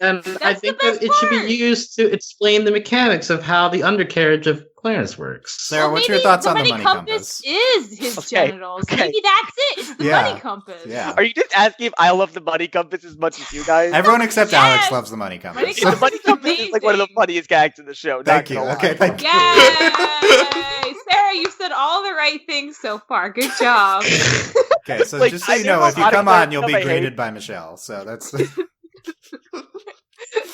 Speaker 3: And I think that it should be used to explain the mechanics of how the undercarriage of Clarence works.
Speaker 1: Sarah, what's your thoughts on the money compass?
Speaker 2: Is his genitals. Maybe that's it. It's the money compass.
Speaker 1: Yeah.
Speaker 4: Are you just asking if I love the money compass as much as you guys?
Speaker 1: Everyone except Alex loves the money compass.
Speaker 4: The money compass is one of the funniest gags in the show.
Speaker 1: Thank you. Okay, thank you.
Speaker 2: Yay! Sarah, you said all the right things so far. Good job.
Speaker 1: Okay, so just so you know, if you come on, you'll be graded by Michelle. So that's...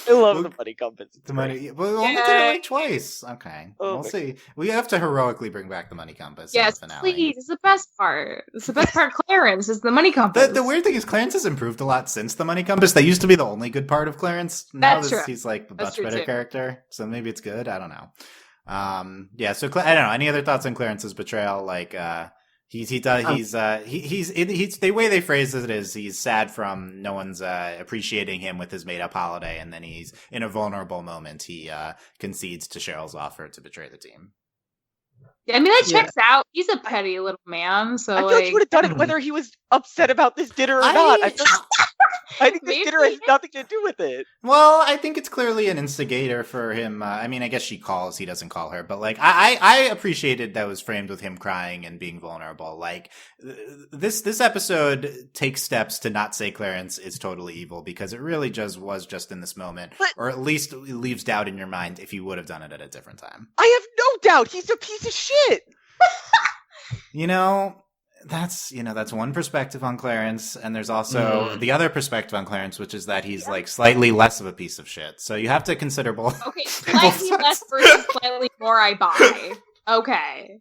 Speaker 4: I love the money compass.
Speaker 1: The money. Well, we only did it twice. Okay, we'll see. We have to heroically bring back the money compass.
Speaker 2: Yes, please. It's the best part. It's the best part. Clarence is the money compass.
Speaker 1: The weird thing is, Clarence has improved a lot since the money compass. That used to be the only good part of Clarence. Now he's a much better character. So maybe it's good. I don't know. So I don't know. Any other thoughts on Clarence's betrayal? He's the way they phrase it is he's sad from no one's appreciating him with his made up holiday, and then he's in a vulnerable moment he concedes to Cheryl's offer to betray the team.
Speaker 2: Yeah, I mean that checks out. He's a petty little man, so
Speaker 4: I feel like he would have done it whether he was upset about this dinner or not. I think this dinner has nothing to do with it.
Speaker 1: Well, I think it's clearly an instigator for him. I mean, I guess she calls, he doesn't call her, but I appreciated that was framed with him crying and being vulnerable. This episode takes steps to not say Clarence is totally evil because it really was just in this moment, or at least leaves doubt in your mind if you would have done it at a different time.
Speaker 4: I have no doubt. He's a piece of shit.
Speaker 1: That's one perspective on Clarence, and there's also the other perspective on Clarence, which is that he's slightly less of a piece of shit. So you have to consider both.
Speaker 2: Okay, slightly less versus slightly more. I buy. Okay.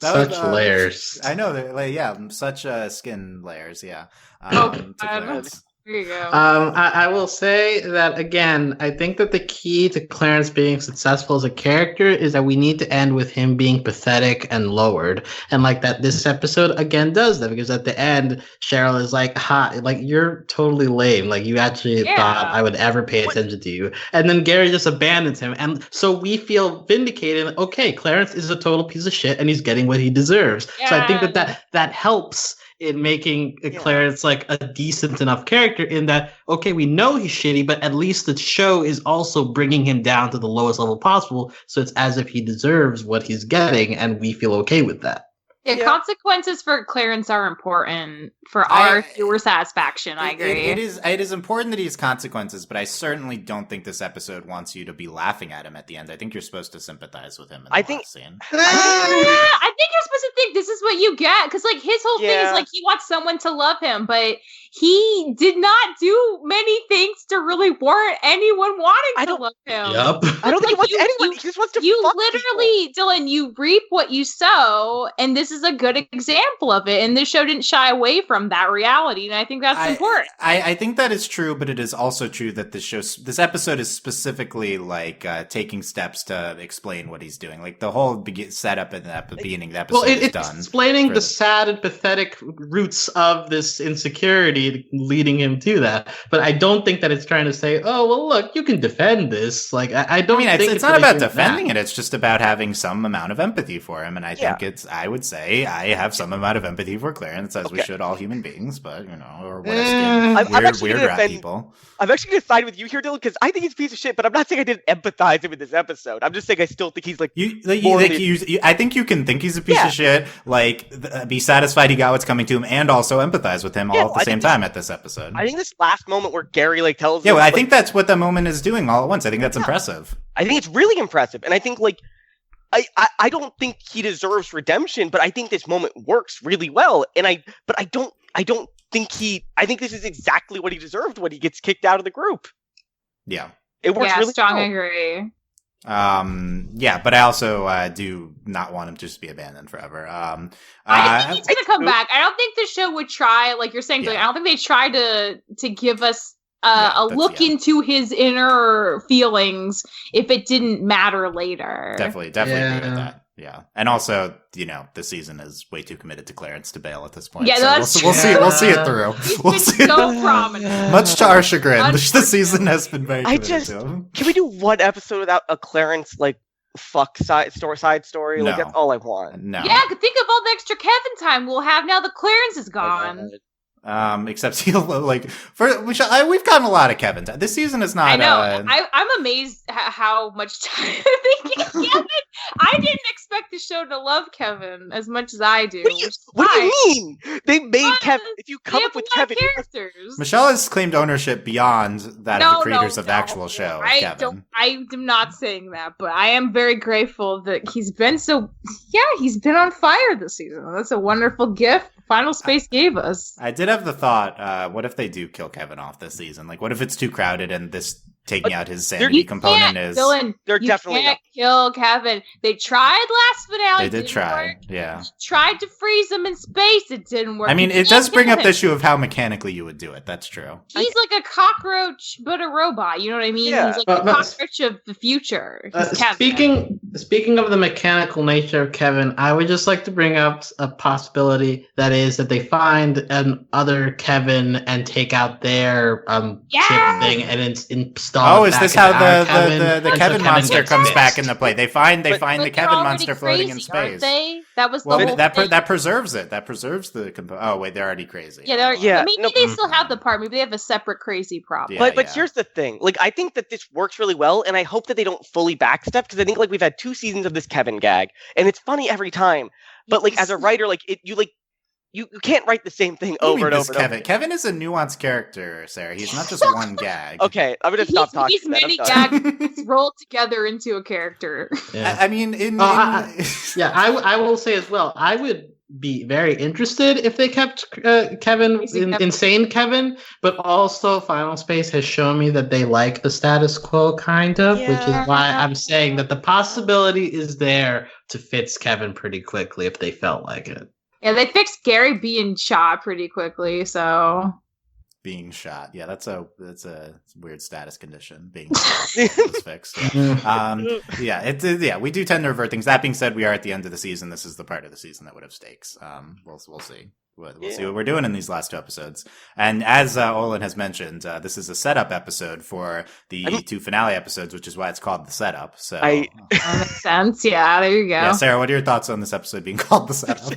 Speaker 3: Layers.
Speaker 1: I know, such skin layers. Yeah.
Speaker 2: To Clarence. There you go.
Speaker 3: I will say that again. I think that the key to Clarence being successful as a character is that we need to end with him being pathetic and lowered, and like that. This episode again does that because at the end, Cheryl is like, "Ha, like you're totally lame. Like you actually thought I would ever pay attention to you," and then Gary just abandons him, and so we feel vindicated. Okay, Clarence is a total piece of shit, and he's getting what he deserves. So I think that helps in making Clarence like a decent enough character in that, okay, we know he's shitty, but at least the show is also bringing him down to the lowest level possible. So it's as if he deserves what he's getting, and we feel okay with that.
Speaker 2: Yeah, consequences for Clarence are important for our viewer satisfaction. I agree.
Speaker 1: It is important that he has consequences, but I certainly don't think this episode wants you to be laughing at him at the end. I think you're supposed to sympathize with him in the last scene.
Speaker 2: I think you're supposed to think this is what you get, because like his whole thing is like he wants someone to love him, but he did not do many things to really warrant anyone wanting to love him.
Speaker 3: Yep.
Speaker 4: I don't think he wants anyone. He just wants to fuck
Speaker 2: literally,
Speaker 4: people.
Speaker 2: Dylan, you reap what you sow, and this is a good example of it. And this show didn't shy away from that reality, and I think that's important.
Speaker 1: I think that is true, but it is also true that this episode is specifically like taking steps to explain what he's doing. Like the whole setup in the beginning of the episode is done.
Speaker 3: It's explaining the sad and pathetic roots of this insecurity leading him to that. But I don't think that it's trying to say, oh, well, look, you can defend this. Like, I don't think
Speaker 1: it's not about defending it. It's just about having some amount of empathy for him. And I think I would say I have some amount of empathy for Clarence, as we should all human beings, but, or weird rat people.
Speaker 4: I'm actually going to side with you here, Dylan, because I think he's a piece of shit, but I'm not saying I didn't empathize him in this episode. I'm just saying I still think he's like...
Speaker 1: I think you can think he's a piece of shit, like, be satisfied he got what's coming to him, and also empathize with him all at the same time at this episode.
Speaker 4: I think this last moment where Gary like tells him...
Speaker 1: Yeah, well, I think that's what the moment is doing all at once. I think that's impressive.
Speaker 4: I think it's really impressive, and I think, like, I don't think he deserves redemption, but I think this moment works really well, and I don't think I think this is exactly what he deserved when he gets kicked out of the group.
Speaker 1: Yeah.
Speaker 2: It works really strong well. Agree.
Speaker 1: But I also do not want him to just be abandoned forever.
Speaker 2: I think he's gonna come back. I don't think the show would try, like you're saying, I don't think they try to give us a look into his inner feelings if it didn't matter later.
Speaker 1: Definitely agree with that. Yeah, and also, the season is way too committed to Clarence to bail at this point.
Speaker 2: Yeah,
Speaker 1: so
Speaker 2: that's
Speaker 1: we'll see. We'll see it through. We'll see
Speaker 2: so prominent.
Speaker 1: Much to our chagrin, the season has been very committed to him.
Speaker 4: Can we do one episode without a Clarence side story?
Speaker 1: No.
Speaker 4: Like that's all I want.
Speaker 1: No.
Speaker 2: Yeah, think of all the extra Kevin time we'll have now that Clarence is gone.
Speaker 1: Except he'll we've gotten a lot of Kevin time. This season is not.
Speaker 2: I know. I'm amazed how much time they give Kevin. I didn't expect the show to love Kevin as much as I do.
Speaker 4: What do you mean? They made Kevin. If you come up with Kevin,
Speaker 1: characters. Michelle has claimed ownership beyond that of the creators of the actual show. I
Speaker 2: am not saying that, but I am very grateful that he's been he's been on fire this season. That's a wonderful gift Final Space gave us.
Speaker 1: I did have the thought, what if they do kill Kevin off this season? Like, what if it's too crowded and this taking out his sanity component is...
Speaker 2: Dylan,
Speaker 4: they're definitely
Speaker 2: can't kill Kevin. They tried last finale.
Speaker 1: They did try, yeah.
Speaker 2: Tried to freeze him in space. It didn't work.
Speaker 1: I mean, it does bring up the issue of how mechanically you would do it. That's true.
Speaker 2: He's like a cockroach, but a robot. You know what I mean?
Speaker 4: Yeah.
Speaker 2: He's like the cockroach of the future.
Speaker 3: Speaking of the mechanical nature of Kevin, I would just like to bring up a possibility that is that they find another Kevin and take out their chip thing and install.
Speaker 1: Oh, is this how the Kevin monster comes back into play? They find the Kevin monster floating in space.
Speaker 2: That was the whole
Speaker 1: that preserves it. That preserves the oh wait, they're already crazy.
Speaker 2: Yeah, maybe they still have the part. Maybe they have a separate crazy problem.
Speaker 4: But here's the thing. Like, I think that this works really well, and I hope that they don't fully backstep, because I think we've had 2 seasons of this Kevin gag, and it's funny every time. But as a writer, you can't write the same thing over and over.
Speaker 1: Kevin is a nuanced character, Sarah. He's not just one gag.
Speaker 4: Okay, I'm gonna stop talking.
Speaker 2: He's many gags rolled together into a character.
Speaker 1: Yeah. I mean,
Speaker 3: I will say as well. I would be very interested if they kept Kevin, insane Kevin, but also Final Space has shown me that they like the status quo, kind of, which is why I'm saying that the possibility is there to fix Kevin pretty quickly if they felt like it.
Speaker 2: Yeah, they fixed Gary being shot pretty quickly, so...
Speaker 1: being shot. Yeah, that's a weird status condition. Being shot was fixed. Yeah. We do tend to revert things. That being said, we are at the end of the season. This is the part of the season that would have stakes. We'll see. We'll see what we're doing in these last 2 episodes. And as Olin has mentioned, this is a setup episode for the 2 finale episodes, which is why it's called the setup. So
Speaker 2: that makes sense. Yeah, there you go.
Speaker 1: Yeah, Sarah, what are your thoughts on this episode being called the setup?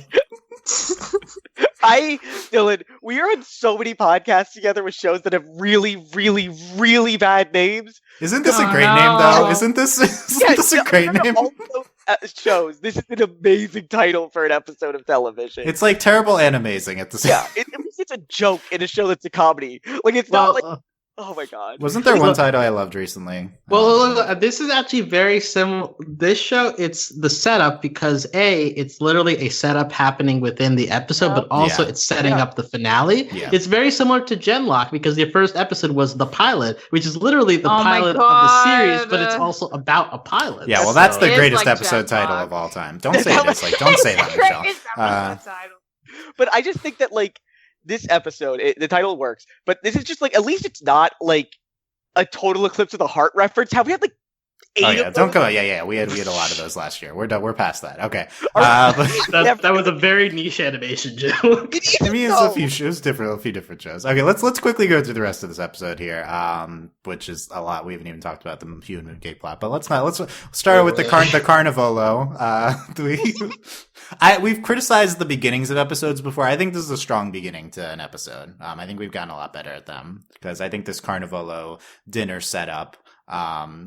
Speaker 4: Dylan, we are on so many podcasts together with shows that have really, really, really bad names.
Speaker 1: Isn't this a great name, though? Isn't this a great name?
Speaker 4: Shows. This is an amazing title for an episode of television.
Speaker 1: It's like terrible and amazing at the same time.
Speaker 4: Yeah, it's a joke in a show that's a comedy. Like, it's not like... Oh my god.
Speaker 1: Wasn't there one title I loved recently?
Speaker 3: Well, this is actually very similar. This show, it's the setup because it's literally a setup happening within the episode, but also it's setting up the finale. Yeah. It's very similar to Genlock because the first episode was the pilot, which is literally the pilot of the series, but it's also about a pilot.
Speaker 1: Yeah, well, that's the greatest episode title of all time. Don't say it. Don't say that, Michelle.
Speaker 4: But I just think that, like, this episode, the title works, but this is just like, at least it's not like a total Eclipse of the Heart reference. Have we had like 8 of
Speaker 1: don't go. Yeah. We had a lot of those last year. We're done. We're past that. Okay.
Speaker 3: That was a very niche animation joke.
Speaker 1: I mean, it's a few different shows. Okay, let's quickly go through the rest of this episode here, which is a lot. We haven't even talked about the Hugh and Mooncake plot, but let's start with the Carnivolo. We've criticized the beginnings of episodes before. I think this is a strong beginning to an episode. I think we've gotten a lot better at them because I think this Carnivolo dinner setup.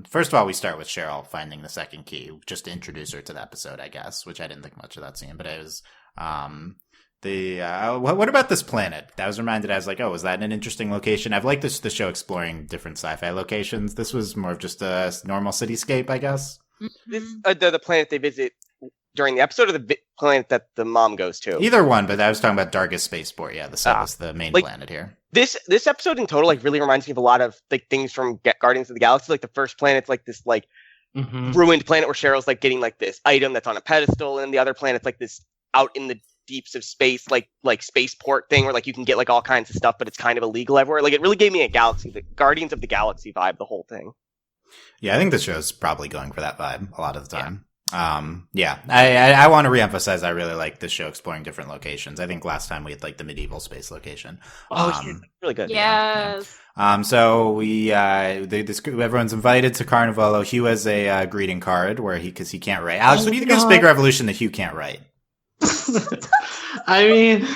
Speaker 1: First of all, we start with Cheryl finding the second key, just to introduce her to the episode, I guess, which I didn't think much of that scene, but it was, what about this planet? I was reminded, I was like, oh, is that an interesting location? I've liked the show exploring different sci-fi locations. This was more of just a normal cityscape, I guess.
Speaker 4: This, the planet they visit during the episode, or the planet that the mom goes to?
Speaker 1: Either one, but I was talking about Dargis Spaceport. Yeah, the set was the main planet here.
Speaker 4: This episode in total, like, really reminds me of a lot of like things from Guardians of the Galaxy. Like, the first planet's like this like ruined planet where Cheryl's like getting like this item that's on a pedestal, and the other planet's like this out in the deeps of space, like spaceport thing where like you can get like all kinds of stuff, but it's kind of illegal everywhere. Like, it really gave me the Guardians of the Galaxy vibe, the whole thing.
Speaker 1: Yeah, I think the show's probably going for that vibe a lot of the time. I want to reemphasize I really like this show exploring different locations. I think last time we had like the medieval space location.
Speaker 4: Really good.
Speaker 2: Yes.
Speaker 1: So we everyone's invited to Carnivolo. Hugh has a greeting card because he can't write. Alex, what do you think of this big revolution that Hugh can't write?
Speaker 3: I mean,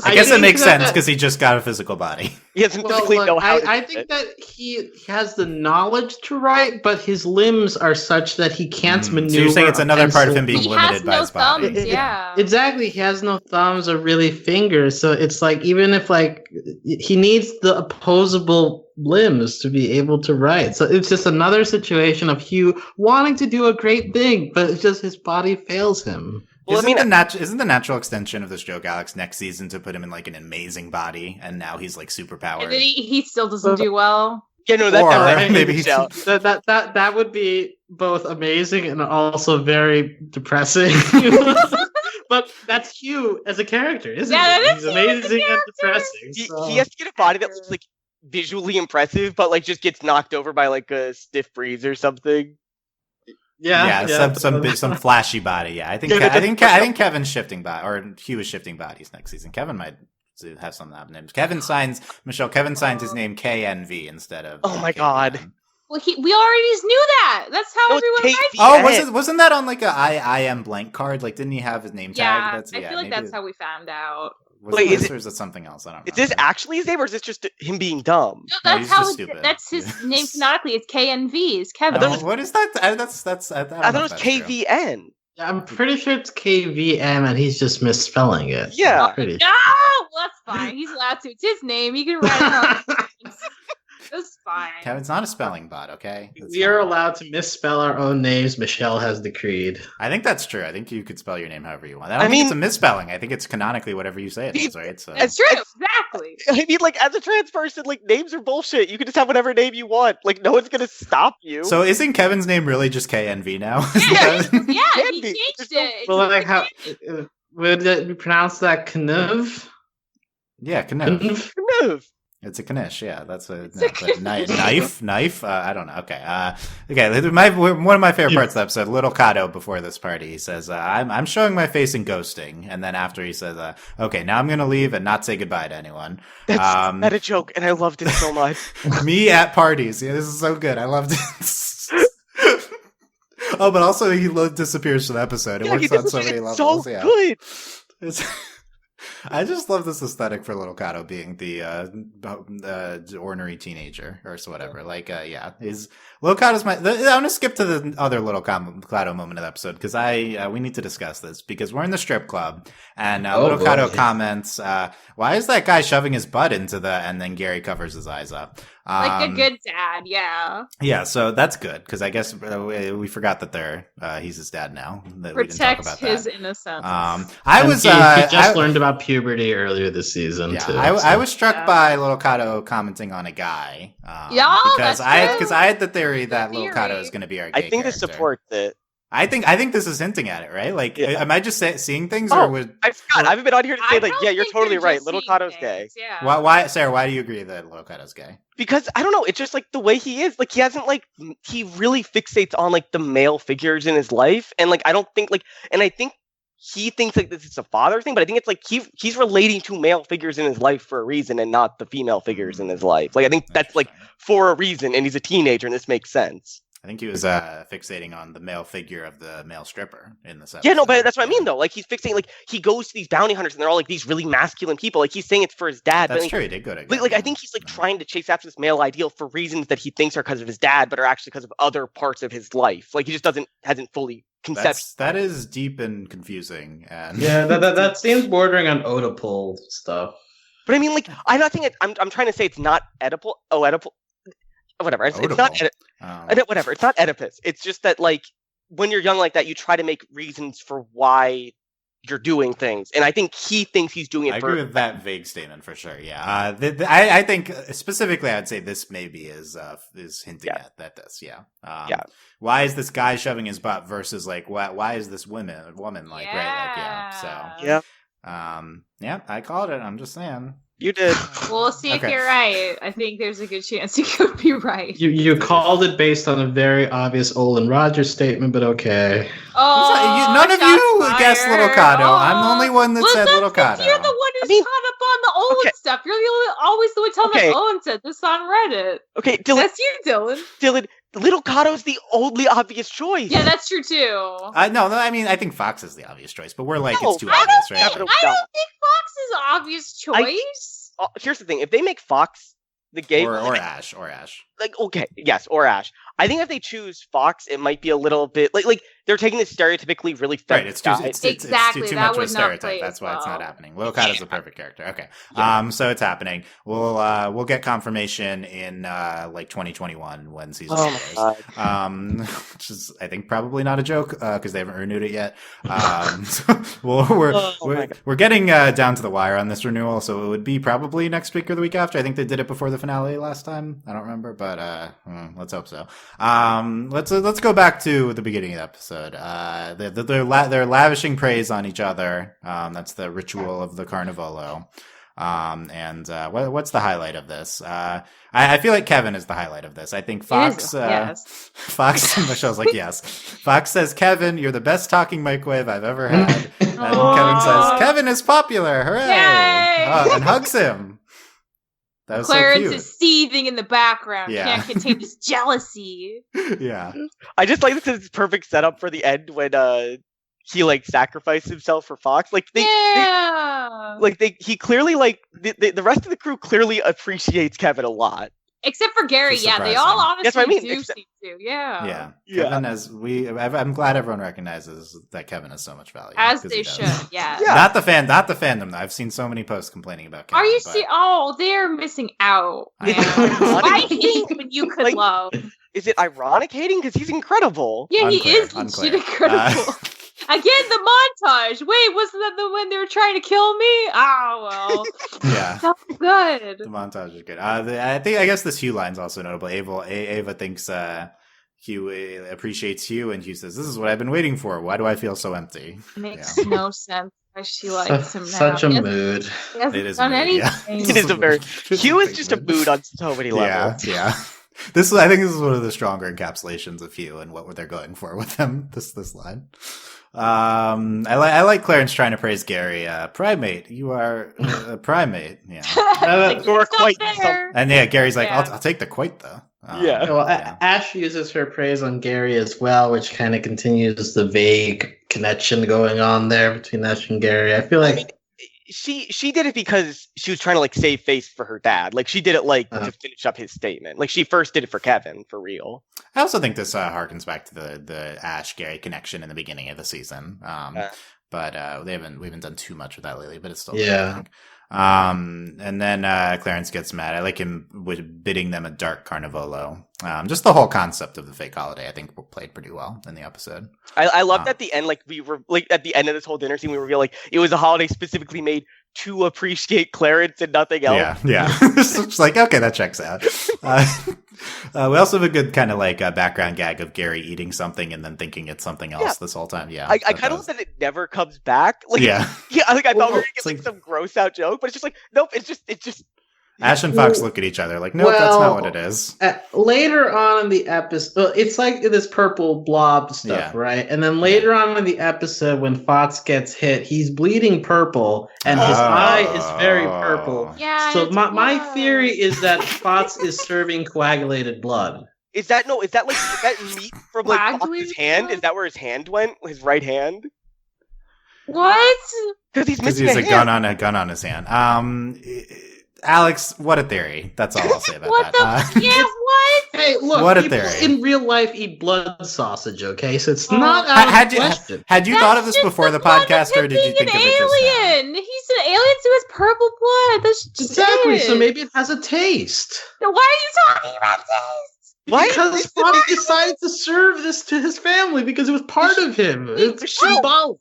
Speaker 1: I guess it makes sense because he just got a physical body.
Speaker 4: He doesn't physically know how to
Speaker 3: I think that he has the knowledge to write, but his limbs are such that he can't maneuver. So
Speaker 1: you're saying it's another part of him being limited by his body.
Speaker 2: Thumbs, yeah.
Speaker 3: Exactly. He has no thumbs or really fingers. So it's like, even if like he needs the opposable limbs to be able to write. So it's just another situation of Hugh wanting to do a great thing, but it's just his body fails him.
Speaker 1: Well, isn't the natural extension of this joke, Alex, next season to put him in like an amazing body, and now he's like superpowered?
Speaker 2: And then he still doesn't do well.
Speaker 4: Yeah, no,
Speaker 3: that would be both amazing and also very depressing. But that's Hugh as a character, isn't it? He's amazing and depressing.
Speaker 4: He has to get a body that looks like visually impressive, but like just gets knocked over by like a stiff breeze or something.
Speaker 1: Some flashy body. Yeah, I think Kevin's shifting body, or Hugh is shifting bodies next season. Kevin might have some of names. Kevin signs his name KNV instead of.
Speaker 4: Oh my god!
Speaker 2: Well, we already knew that. That's how everyone writes.
Speaker 1: Wasn't that on like a I am blank card? Like, didn't he have his name tag?
Speaker 2: I feel like that's how we found out.
Speaker 1: Wait, or is it something else? I don't know.
Speaker 4: Is this actually his name, or is this just him being dumb?
Speaker 2: No, that's his name canonically. It's KNV. It's Kevin.
Speaker 1: What is that? I
Speaker 4: thought it was KVN.
Speaker 3: I'm pretty sure it's KVM, and he's just misspelling it.
Speaker 4: Yeah.
Speaker 2: No, that's fine. He's allowed to. It's his name. He can write it. That's fine.
Speaker 1: Kevin's not a spelling bot, okay?
Speaker 3: We are allowed to misspell our own names. Michelle has decreed.
Speaker 1: I think that's true. I think you could spell your name however you want. I don't think it's a misspelling. I think it's canonically whatever you say it is, right? So.
Speaker 2: That's true. Exactly.
Speaker 4: I mean, like, as a trans person, like, names are bullshit. You can just have whatever name you want. Like, no one's gonna stop you.
Speaker 1: So isn't Kevin's name really just KNV now?
Speaker 2: Yeah, he changed it.
Speaker 3: Well, like, how would it be pronounced that Knuv?
Speaker 1: Yeah, Kniff.
Speaker 4: Kniff.
Speaker 1: It's a Knish, yeah. That's knife. I don't know. Okay. One of my favorite parts of the episode, Little Kato before this party, he says, "I'm showing my face in ghosting," and then after he says, "Okay, now I'm gonna leave and not say goodbye to anyone."
Speaker 4: That's not a joke, and I loved it so much.
Speaker 1: Me at parties. Yeah, this is so good. I loved it. Oh, but also he disappears from the episode. It works on so many levels.
Speaker 4: So
Speaker 1: yeah.
Speaker 4: good.
Speaker 1: I just love this aesthetic for Little Kato being the ornery teenager or whatever. Like, is Little Kato's I want to skip to the other Little Kato moment of the episode because we need to discuss this because we're in the strip club and Little Kato comments, "Why is that guy shoving his butt into the?" And then Gary covers his eyes up.
Speaker 2: Like a good dad, yeah.
Speaker 1: Yeah, so that's good because I guess we forgot that he's his dad now. That
Speaker 2: Protect
Speaker 1: we didn't talk about
Speaker 2: his
Speaker 1: that.
Speaker 2: innocence.
Speaker 3: He just learned about puberty earlier this season.
Speaker 1: Yeah,
Speaker 3: too.
Speaker 1: I was struck by Little Kato commenting on a guy. Because I had the theory that Little Kato is going to be our gay
Speaker 4: I think
Speaker 1: character.
Speaker 4: this supports it.
Speaker 1: I think this is hinting at it, right? Like, am I just seeing things, or would
Speaker 4: I forgot? I haven't been on here to say like, yeah, you're totally right.
Speaker 2: Just
Speaker 4: Little
Speaker 2: seeing
Speaker 4: Kato's
Speaker 2: things,
Speaker 4: gay.
Speaker 2: Yeah.
Speaker 1: why, Sarah? Why do you agree that Little Kato's gay?
Speaker 4: Because I don't know, it's just like the way he is. Like he hasn't he really fixates on like the male figures in his life, and like I don't think and I think he thinks like this is a father thing, but I think it's like he's relating to male figures in his life for a reason, and not the female figures in his life. Like I think that's like for a reason, and he's a teenager, and this makes sense.
Speaker 1: I think he was fixating on the male figure of the male stripper in this episode.
Speaker 4: Yeah, no, but that's what I mean, though. Like, he's fixating, like, he goes to these bounty hunters, and they're all, like, these really masculine people. Like, he's saying it's for his dad.
Speaker 1: That's
Speaker 4: but, like,
Speaker 1: true, he did go to
Speaker 4: like, I think he's, like, trying to chase after this male ideal for reasons that he thinks are because of his dad, but are actually because of other parts of his life. Like, he just hasn't fully concept.
Speaker 1: That is deep and confusing. And
Speaker 3: yeah, that seems bordering on Oedipal stuff.
Speaker 4: But I mean, like, I'm not saying I'm trying to say it's not Oedipal. Oh, Oedipal. Whatever. It's not whatever. It's not Oedipus. It's just that like when you're young like that, you try to make reasons for why you're doing things, and I think he thinks he's doing it.
Speaker 1: I agree with that vague statement for sure. Yeah, I think specifically, I'd say this maybe is hinting at this. Yeah. Why is this guy shoving his butt versus like why is this woman like right? Like so yeah. I called it. I'm just saying.
Speaker 4: You did.
Speaker 2: We'll see if you're right. I think there's a good chance you could be right.
Speaker 3: You called it based on a very obvious Olin Rogers statement, but okay.
Speaker 2: Oh,
Speaker 1: none of you guessed Little Kato. I'm the only one that said Little Kato.
Speaker 2: You're the one who's caught up on the Olin stuff. You're always the one telling us Olin said this on Reddit.
Speaker 4: Okay, Dylan.
Speaker 2: That's you, Dylan.
Speaker 4: Dylan. Little Kato's the only obvious choice.
Speaker 2: Yeah, that's true too.
Speaker 1: No, I mean, I think Fox is the obvious choice, but we're like, it's too obvious, right?
Speaker 2: I don't think Fox is the obvious choice.
Speaker 4: Here's the thing: if they make Fox the gay,
Speaker 1: or Ash,
Speaker 4: like okay, yes, or Ash. I think if they choose Fox, it might be a little bit like they're taking this stereotypically really
Speaker 1: right. It's too much of a stereotype.
Speaker 2: Play
Speaker 1: That's why it's not happening. Little Kato's a perfect character. Okay, so it's happening. We'll get confirmation in like 2021 when season airs. Which is I think probably not a joke because they haven't renewed it yet. We're getting down to the wire on this renewal, so it would be probably next week or the week after. I think they did it before the finale last time. I don't remember, but let's hope so. Let's go back to the beginning of the episode. They're lavishing praise on each other. That's the ritual of the Carnivolo. What's the highlight of this? I feel like Kevin is the highlight of this. I think Fox,
Speaker 2: yes.
Speaker 1: Fox, Michelle's like, yes. Fox says, Kevin, you're the best talking microwave I've ever had. And Kevin says, Kevin is popular. Hooray. And hugs him. That was
Speaker 2: Clarence
Speaker 1: so cute.
Speaker 2: is seething in the background. Can't contain his jealousy.
Speaker 1: Yeah.
Speaker 4: I just like this is perfect setup for the end when he like sacrificed himself for Fox. Like he clearly like the rest of the crew clearly appreciates Kevin a lot.
Speaker 2: Except for Gary, they all honestly
Speaker 4: That's what I mean.
Speaker 2: do seem to,
Speaker 1: yeah. Kevin I'm glad everyone recognizes that Kevin has so much value.
Speaker 2: As they should, yeah.
Speaker 1: Not the fandom though. I've seen so many posts complaining about Kevin.
Speaker 2: Are you see? Oh, they're missing out. Why hate when you could love?
Speaker 4: Is it ironic hating? Because he's incredible.
Speaker 2: Yeah, he is legit incredible. Again, the montage. Wait, wasn't that when they were trying to kill me? Oh, well.
Speaker 1: Yeah.
Speaker 2: That's good.
Speaker 1: The montage is good. I guess this Hugh line's also notable. Ava thinks Hugh appreciates Hugh, and Hugh says, "This is what I've been waiting for. Why do I feel so empty?"
Speaker 2: Makes no sense. She likes him now.
Speaker 3: Such a mood.
Speaker 2: He hasn't
Speaker 1: It is
Speaker 2: done
Speaker 1: a mood, yeah.
Speaker 2: anything.
Speaker 4: It is a very. Hugh is just a mood on so many levels.
Speaker 1: Yeah. I think this is one of the stronger encapsulations of Hugh and what they're going for with him. This line. I like Clarence trying to praise Gary. Primate, you are a primate. Yeah.
Speaker 4: You're quite
Speaker 2: there.
Speaker 1: And yeah, Gary's like, I'll take the quite though.
Speaker 3: Well, Ash uses her praise on Gary as well, which kind of continues the vague connection going on there between Ash and Gary. I feel like
Speaker 4: she did it because she was trying to like save face for her dad. Like she did it to finish up his statement. Like she first did it for Kevin for real.
Speaker 1: I also think this harkens back to the Ash Gary connection in the beginning of the season. But we haven't done too much with that lately. But it's still and then Clarence gets mad. I like him with bidding them a dark carnivolo. Just the whole concept of the fake holiday, I think, played pretty well in the episode.
Speaker 4: I loved at the end, like we were like at the end of this whole dinner scene, we reveal like it was a holiday specifically made to appreciate Clarence and nothing else.
Speaker 1: Yeah. It's just like, okay, that checks out. We also have a good kind of like background gag of Gary eating something and then thinking it's something else this whole time. Yeah,
Speaker 4: I kind of love that it never comes back. Like, I thought we were gonna get like some gross out joke, but it's just like, nope, it's just.
Speaker 1: Ash and Fox look at each other like, nope, that's not what it is.
Speaker 3: Later on in the episode, it's like this purple blob stuff, right? And then later on in the episode, when Fox gets hit, he's bleeding purple, and his eye is very purple.
Speaker 2: Yeah.
Speaker 3: So my theory is that Fox is serving coagulated blood.
Speaker 4: Is that meat from like Fox's hand? Is that where his hand went? His right hand?
Speaker 2: What?
Speaker 4: Because he's
Speaker 1: a gun on his hand. Alex, what a theory. That's all I'll say about that.
Speaker 2: What?
Speaker 3: Hey, look,
Speaker 1: what a
Speaker 3: people
Speaker 1: theory.
Speaker 3: In real life eat blood sausage, okay? So it's not out of the question.
Speaker 1: Had you thought of this before the podcast, or did you think of it just now?
Speaker 2: He's an alien who has purple blood. That's just
Speaker 3: exactly. So maybe it has a taste.
Speaker 2: Why are you talking about this?
Speaker 3: Because Fox decided to serve this to his family because it was part of him. It's symbolic.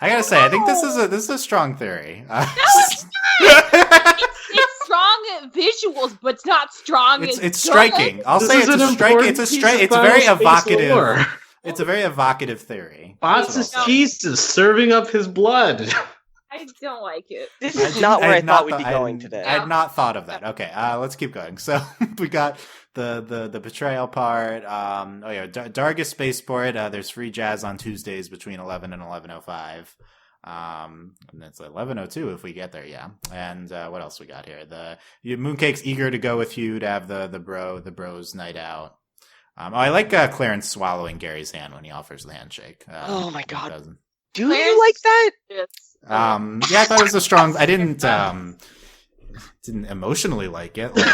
Speaker 1: I gotta say, I think this is a strong theory.
Speaker 2: No, it's not. It's strong visuals, but it's not strong.
Speaker 1: It's striking. I'll say it's a striking. It's very evocative. It's a very evocative theory.
Speaker 3: Fox's Jesus serving up his blood.
Speaker 2: I don't like it.
Speaker 4: This is not where I thought we'd be going today.
Speaker 1: I had not thought of that. Okay, let's keep going. So we got the betrayal part. Dargis Spaceport. There's free jazz on Tuesdays between 11 and 11:05. And it's 11:02 if we get there. Yeah. And what else we got here? Mooncake's eager to go with you to have the bros night out. I like Clarence swallowing Gary's hand when he offers the handshake.
Speaker 4: Oh my god. Do you like that?
Speaker 2: Yes.
Speaker 1: Yeah, I thought it was a strong. I didn't emotionally like it. Like,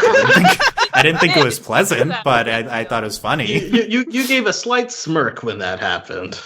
Speaker 1: I didn't think it was pleasant, but I thought it was funny.
Speaker 3: You gave a slight smirk when that happened.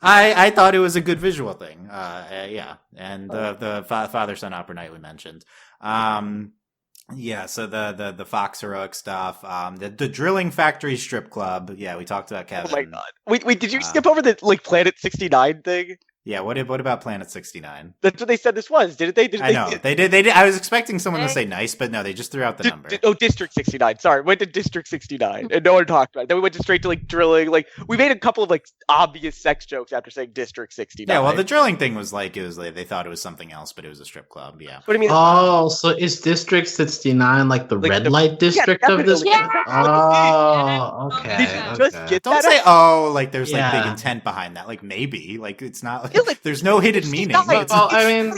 Speaker 1: I thought it was a good visual thing. Yeah, and the father son opera night we mentioned. Yeah, so the Fox heroic stuff, the drilling factory strip club. Yeah, we talked about Kevin.
Speaker 4: Oh my god! Wait, did you skip over the Planet 69 thing?
Speaker 1: Yeah, what about Planet 69?
Speaker 4: That's what they said this was, didn't they?
Speaker 1: I know. They did. I was expecting someone to say nice, but no, they just threw out the number.
Speaker 4: District 69. Sorry, went to District 69, and no one talked about it. Then we went straight to drilling. We made a couple of obvious sex jokes after saying District 69.
Speaker 1: Yeah, well, the drilling thing was they thought it was something else, but it was a strip club. Yeah.
Speaker 4: But I mean,
Speaker 3: so is District 69 the red light district of this?
Speaker 2: Yeah.
Speaker 3: Oh, okay.
Speaker 4: Did you just get
Speaker 1: Don't
Speaker 4: that
Speaker 1: say
Speaker 4: out?
Speaker 1: there's big intent behind that. Maybe it's not. There's no hidden meaning.
Speaker 3: Well, I mean,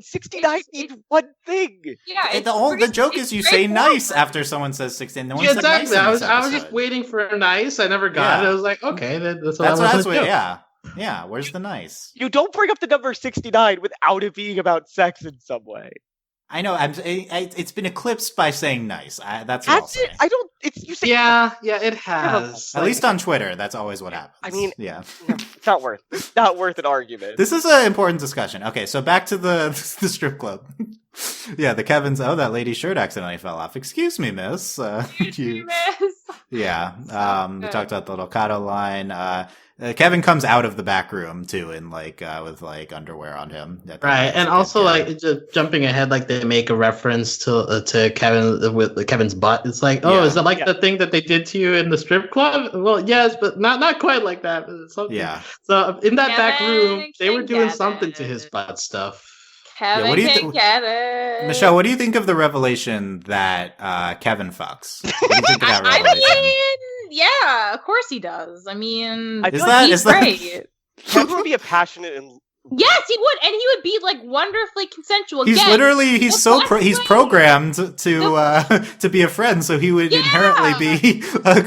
Speaker 4: 69 means one thing.
Speaker 2: Yeah,
Speaker 1: the joke is you say nice after someone says 16. No one said
Speaker 3: exactly.
Speaker 1: Nice
Speaker 3: I was just waiting for a nice. I never got it. I was like, okay, that's what.
Speaker 1: Yeah. Where's the nice?
Speaker 4: You don't bring up the number 69 without it being about sex in some way.
Speaker 1: I know. It's been eclipsed by saying nice. That's what I'll say.
Speaker 4: I don't. It's you say.
Speaker 3: Yeah, it has.
Speaker 1: At least on Twitter, that's always what happens.
Speaker 4: I mean,
Speaker 1: yeah,
Speaker 4: it's not worth an argument.
Speaker 1: This is an important discussion. Okay, so back to the strip club. Yeah, the Kevin's. Oh, that lady's shirt accidentally fell off. Excuse me, miss.
Speaker 2: Excuse me, miss.
Speaker 1: Yeah. We talked about the little Kato line. Kevin comes out of the back room too, in with underwear on him.
Speaker 3: Right, and also just jumping ahead, they make a reference to Kevin with Kevin's butt. It's like, is that the thing that they did to you in the strip club? Well, yes, but not quite like that. Something. Yeah. So in that back room, they were doing something to his butt stuff.
Speaker 2: Kevin what do you get it.
Speaker 1: Michelle, what do you think of the revelation that Kevin fucks? What do you think of that revelation?
Speaker 2: I mean, yeah, of course he does. I mean,
Speaker 4: he's great. Kevin would be a passionate and
Speaker 2: yes, he would, and he would be wonderfully consensual.
Speaker 1: He's literally he's programmed to be a friend, so he would inherently be a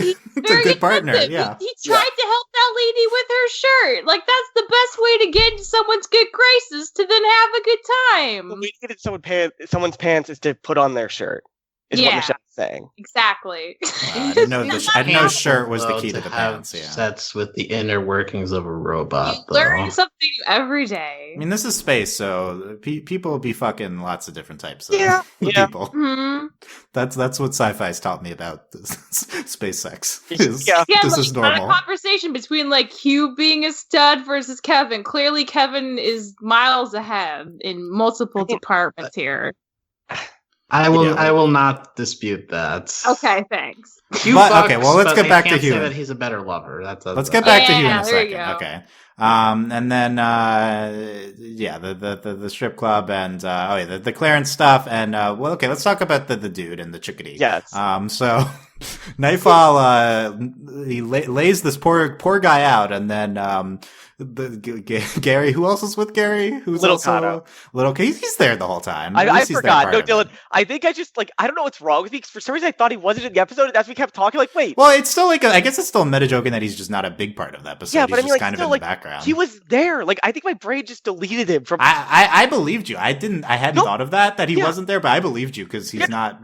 Speaker 1: good partner. Yeah,
Speaker 2: he tried to help that lady with her shirt. That's the best way to get into someone's good graces, to then have a good time.
Speaker 4: The way to get into someone's pants is to put on their shirt. Is what Michelle's saying.
Speaker 2: Exactly.
Speaker 1: I didn't know shirt was the key to the pants. Yeah.
Speaker 3: Sets with the inner workings of a robot.
Speaker 2: You learn something every day.
Speaker 1: I mean, this is space, so people will be fucking lots of different types of people.
Speaker 2: Mm-hmm.
Speaker 1: That's what sci-fi's taught me about space sex.
Speaker 2: This is normal. A conversation between Hugh being a stud versus Kevin. Clearly, Kevin is miles ahead in multiple departments here.
Speaker 3: I will not dispute that.
Speaker 2: Okay, thanks.
Speaker 1: Let's get back to Hugh.
Speaker 3: Say that he's a better lover.
Speaker 1: Let's get back to Hugh in a second. Okay. And then the strip club and the Clarence stuff and let's talk about the dude and the chickadee.
Speaker 4: Yes.
Speaker 1: So Nightfall he lays this poor guy out, and then Gary, who else is with Gary? Who's
Speaker 4: Little
Speaker 1: also
Speaker 4: Kato.
Speaker 1: He's there the whole time.
Speaker 4: I forgot. No, Dylan. I think I just I don't know what's wrong with me, because for some reason I thought he wasn't in the episode, and as we kept talking, wait.
Speaker 1: Well, it's still I guess it's still meta joking that he's just not a big part of the episode.
Speaker 4: Yeah, but
Speaker 1: he's just kind of in the background.
Speaker 4: He was there. I think my brain just deleted him from.
Speaker 1: I believed you. I hadn't thought of that he wasn't there, but I believed you because he's not.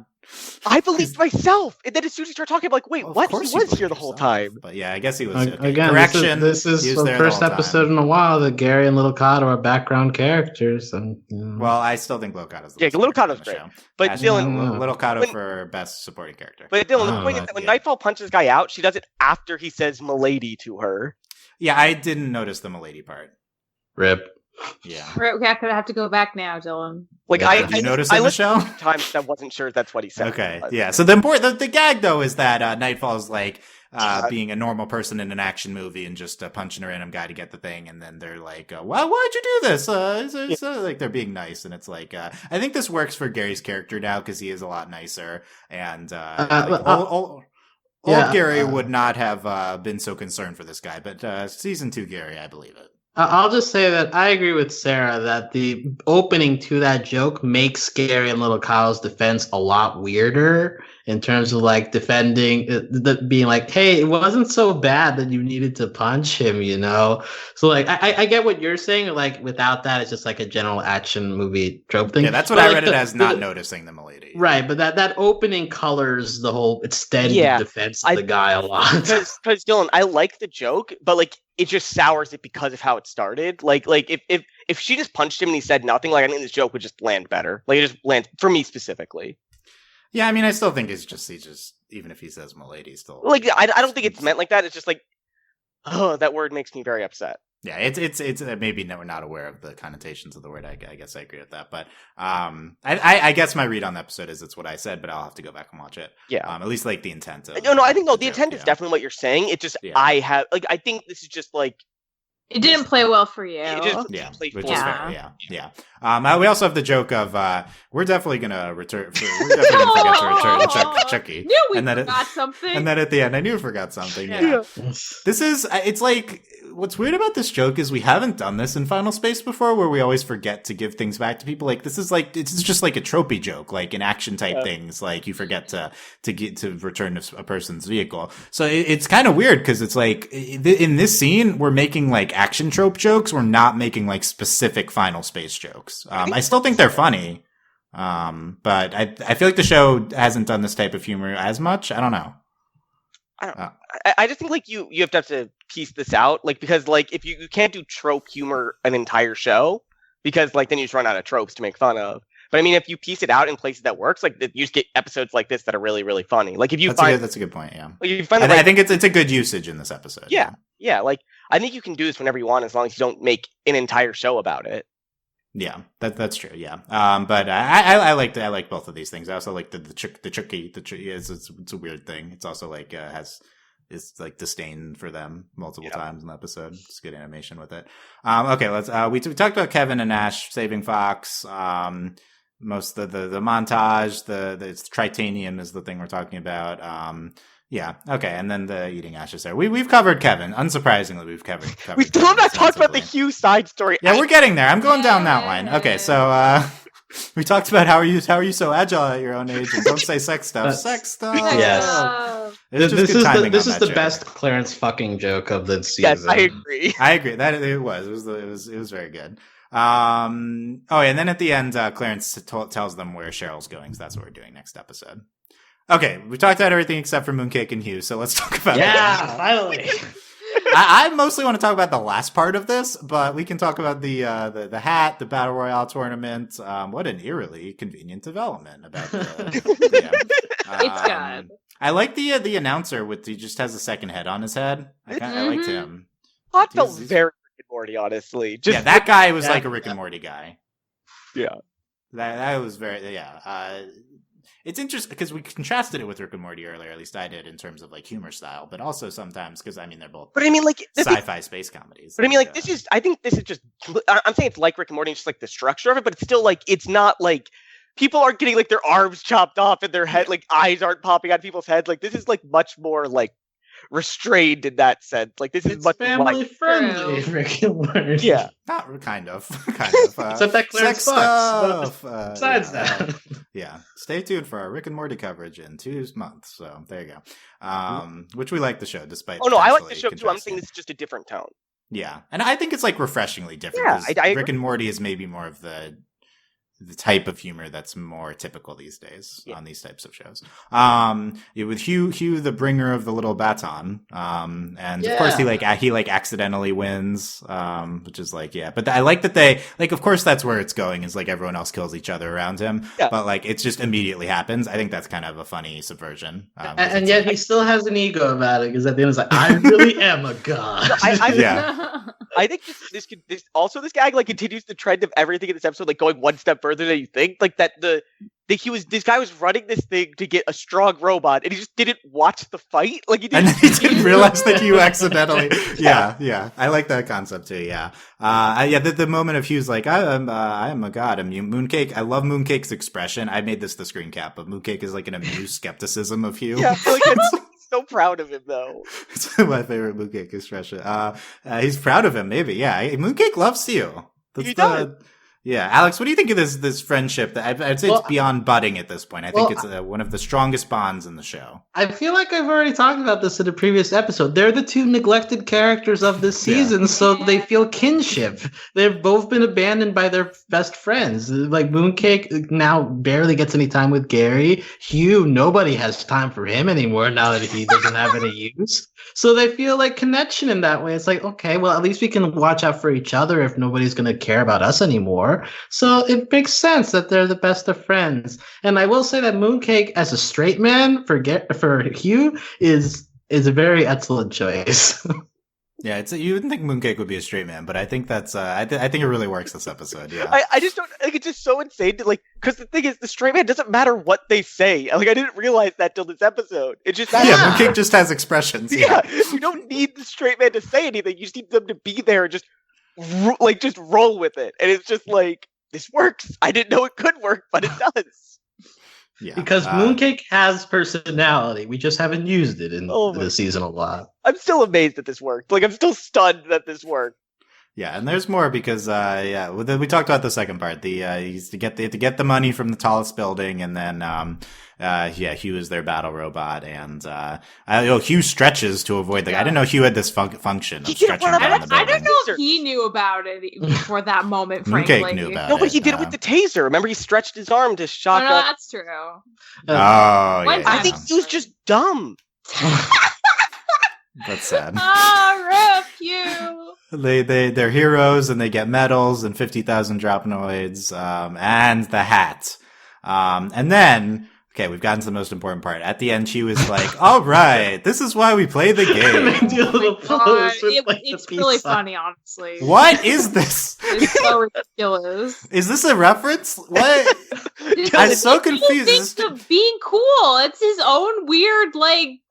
Speaker 4: I believed myself, and then as soon as you start talking, I'm wait, what? He was here the whole time.
Speaker 1: But yeah, I guess he was.
Speaker 3: Again,
Speaker 1: correction.
Speaker 3: This is the first episode in a while that Gary and Little Kato are background characters. And
Speaker 1: well, I still think Little Kato's
Speaker 4: Little Kato's great. But Dylan,
Speaker 1: Little Kato for best supporting character.
Speaker 4: But Dylan, the point is that when Nightfall punches this guy out, she does it after he says "milady" to her.
Speaker 1: Yeah, I didn't notice the milady part.
Speaker 3: Rip.
Speaker 1: Yeah,
Speaker 2: we have to go back now, Dylan.
Speaker 1: Did you notice it, Michelle?
Speaker 4: Times I wasn't sure that's what he said.
Speaker 1: Okay, yeah. So the gag though is that Nightfall's being a normal person in an action movie and just punching a random guy to get the thing, and then they're like, "Why'd you do this?" They're being nice, and it's I think this works for Gary's character now because he is a lot nicer, and old Gary would not have been so concerned for this guy, but season 2 Gary, I believe it.
Speaker 3: I'll just say that I agree with Sarah that the opening to that joke makes Gary and Little Kyle's defense a lot weirder in terms of defending, being hey, it wasn't so bad that you needed to punch him, So I get what you're saying. Without that, it's just a general action movie trope thing.
Speaker 1: Yeah, that's what I read it as, not noticing the milady.
Speaker 3: Right, but that opening colors the whole extended defense of the guy a lot.
Speaker 4: Because Dylan, I like the joke, but it just sours it because of how it started. If she just punched him and he said nothing, I think this joke would just land better. It just lands for me specifically.
Speaker 1: Yeah, I mean, I still think he just even if he says milady, still
Speaker 4: I don't think it's meant like that. It's just that word makes me very upset.
Speaker 1: Yeah, it's maybe we're not aware of the connotations of the word. I guess I agree with that, but I guess my read on the episode is it's what I said, but I'll have to go back and watch it.
Speaker 4: Yeah,
Speaker 1: at least the intent of
Speaker 4: no, I think the intent is definitely what you're saying. It's just I think this is just
Speaker 2: it didn't play well for you.
Speaker 1: Which is fair. Yeah. We also have the joke of we're definitely gonna return. We're definitely gonna forget to return Chucky.
Speaker 2: Knew we forgot something.
Speaker 1: And then at the end, I knew we forgot something. Yeah. This is. It's what's weird about this joke is we haven't done this in Final Space before, where we always forget to give things back to people. This is it's just a tropey joke, in action type things. You forget to return a person's vehicle. So it's kind of weird because it's in this scene we're making action trope jokes. We're not making specific Final Space jokes. I still think they're funny. But I feel the show hasn't done this type of humor as much. I don't know.
Speaker 4: I just think you have to piece this out, because if you can't do trope humor an entire show, because then you just run out of tropes to make fun of. But I mean, if you piece it out in places that works, you just get episodes like this that are really, really funny. If you
Speaker 1: that's a good point. Yeah,
Speaker 4: you find
Speaker 1: I think it's a good usage in this episode.
Speaker 4: Yeah. I think you can do this whenever you want, as long as you don't make an entire show about it.
Speaker 1: Yeah, that's true. Yeah, but I like both of these things. I also like the Chucky. It's a weird thing. It's also like is like disdain for them multiple times in the episode. It's good animation with it. Okay, let's we talked about Kevin and Ash saving Fox. Most of the montage, it's Tritanium is the thing we're talking about. Yeah, okay, and then the eating ashes there. We've covered Kevin. Unsurprisingly, we've covered
Speaker 4: we still have not talked about the Hugh side story.
Speaker 1: Yeah, we're getting there. I'm going down that line. Okay, so we talked about how are you so agile at your own age, and don't say sex stuff. Sex stuff.
Speaker 3: Yes. This is the best Clarence fucking joke of the season.
Speaker 4: Yes, I agree.
Speaker 1: I agree. That it was very good. And then at the end, Clarence tells them where Cheryl's going, so that's what we're doing next episode. Okay, we talked about everything except for Mooncake and Hugh, so let's talk about that.
Speaker 3: Finally.
Speaker 1: I mostly want to talk about the last part of this, but we can talk about the hat, the Battle Royale tournament. What an eerily convenient development about
Speaker 2: It's good.
Speaker 1: I like the announcer he just has a second head on his head. I liked him.
Speaker 4: I felt very Rick and Morty, honestly.
Speaker 1: Yeah, that guy was like a Rick and Morty guy.
Speaker 4: Yeah.
Speaker 1: That was very, It's interesting because we contrasted it with Rick and Morty earlier, at least I did, in terms of like humor style, but also sometimes because they're both sci-fi space comedies.
Speaker 4: But I mean, I think this is just, I'm saying it's like Rick and Morty, just like the structure of it, but it's still like, it's not like people aren't getting like their arms chopped off and their head, like eyes aren't popping out of people's heads. Like this is like much more like restrained in that sense. Like this is much
Speaker 3: family friendly. Rick and Morty.
Speaker 1: Yeah, not kind of.
Speaker 3: Except that Clarence Fox. Besides that,
Speaker 1: Stay tuned for our Rick and Morty coverage in 2 months. So there you go. Which we like the show, despite.
Speaker 4: Oh no, I like the show too. I'm saying this is just a different tone.
Speaker 1: Yeah, and I think it's like refreshingly different.
Speaker 4: Yeah,
Speaker 1: Rick and Morty is maybe more of the type of humor that's more typical these days on these types of shows. With Hugh, the bringer of the little baton. And of course he accidentally wins, which is like, but I like that they, like, of course that's where it's going is like everyone else kills each other around him, but like it just immediately happens. I think that's kind of a funny subversion.
Speaker 3: And yet he still has an ego about it because at the end it's like, I really am a god.
Speaker 4: I think this gag like continues the trend of everything in this episode, like going one step further than you think. Like that this guy was running this thing to get a strong robot, and he just didn't watch the fight. Like he
Speaker 1: didn't realize that you accidentally. Yeah. I like that concept too. Yeah. The moment of Hugh's like, I am a god. I'm Mooncake. I love Mooncake's expression. I made this the screen cap, but Mooncake is like an amused skepticism of Hugh.
Speaker 4: Yeah, like so proud of him though.
Speaker 1: It's my favorite Mooncake expression. He's proud of him, maybe. Yeah, Mooncake loves you.
Speaker 4: He does.
Speaker 1: Yeah, Alex, what do you think of this friendship? I'd say it's beyond budding at this point. I think it's one of the strongest bonds in the show.
Speaker 3: I feel like I've already talked about this in a previous episode. They're the two neglected characters of this season, so they feel kinship. They've both been abandoned by their best friends. Like Mooncake now barely gets any time with Gary. Hugh, nobody has time for him anymore now that he doesn't have any use. So they feel like connection in that way. It's like, okay, well, at least we can watch out for each other if nobody's going to care about us anymore. So it makes sense that they're the best of friends. And I will say that Mooncake as a straight man for Hugh is a very excellent choice.
Speaker 1: Yeah, you wouldn't think Mooncake would be a straight man, but I think that's I think it really works this episode. Yeah,
Speaker 4: I just don't like. It's just so insane to like, because the thing is, the straight man doesn't matter what they say. Like I didn't realize that till this episode. It just
Speaker 1: Mooncake just has expressions.
Speaker 4: Yeah, you don't need the straight man to say anything. You just need them to be there and just roll with it. And it's just like, this works. I didn't know it could work, but it does.
Speaker 1: Yeah,
Speaker 3: because Mooncake has personality. We just haven't used it in the season a lot.
Speaker 4: I'm still amazed that this worked. Like, I'm still stunned that this worked.
Speaker 1: Yeah, and there's more because we talked about the second part. They have to get the money from the tallest building, and then Hugh is their battle robot, and Hugh stretches to avoid the. I didn't know Hugh had this function of stretching around the building.
Speaker 2: I don't know if he knew about it before that moment. Frankly,
Speaker 1: Mooncake knew about it.
Speaker 4: No, but he did it with the taser. Remember, he stretched his arm to shock.
Speaker 2: Oh, no, that's true.
Speaker 4: I think he was just dumb.
Speaker 1: That's sad.
Speaker 2: Rip you.
Speaker 1: They're heroes and they get medals and 50,000 dropnoids, and the hat. And then, Okay, we've gotten to the most important part. At the end, she was like, "All right, this is why we play the game."
Speaker 2: It's really funny, honestly.
Speaker 1: What is this?
Speaker 2: It's so ridiculous.
Speaker 1: Is this a reference? What? I'm so confused.
Speaker 2: It's being cool. It's his own weird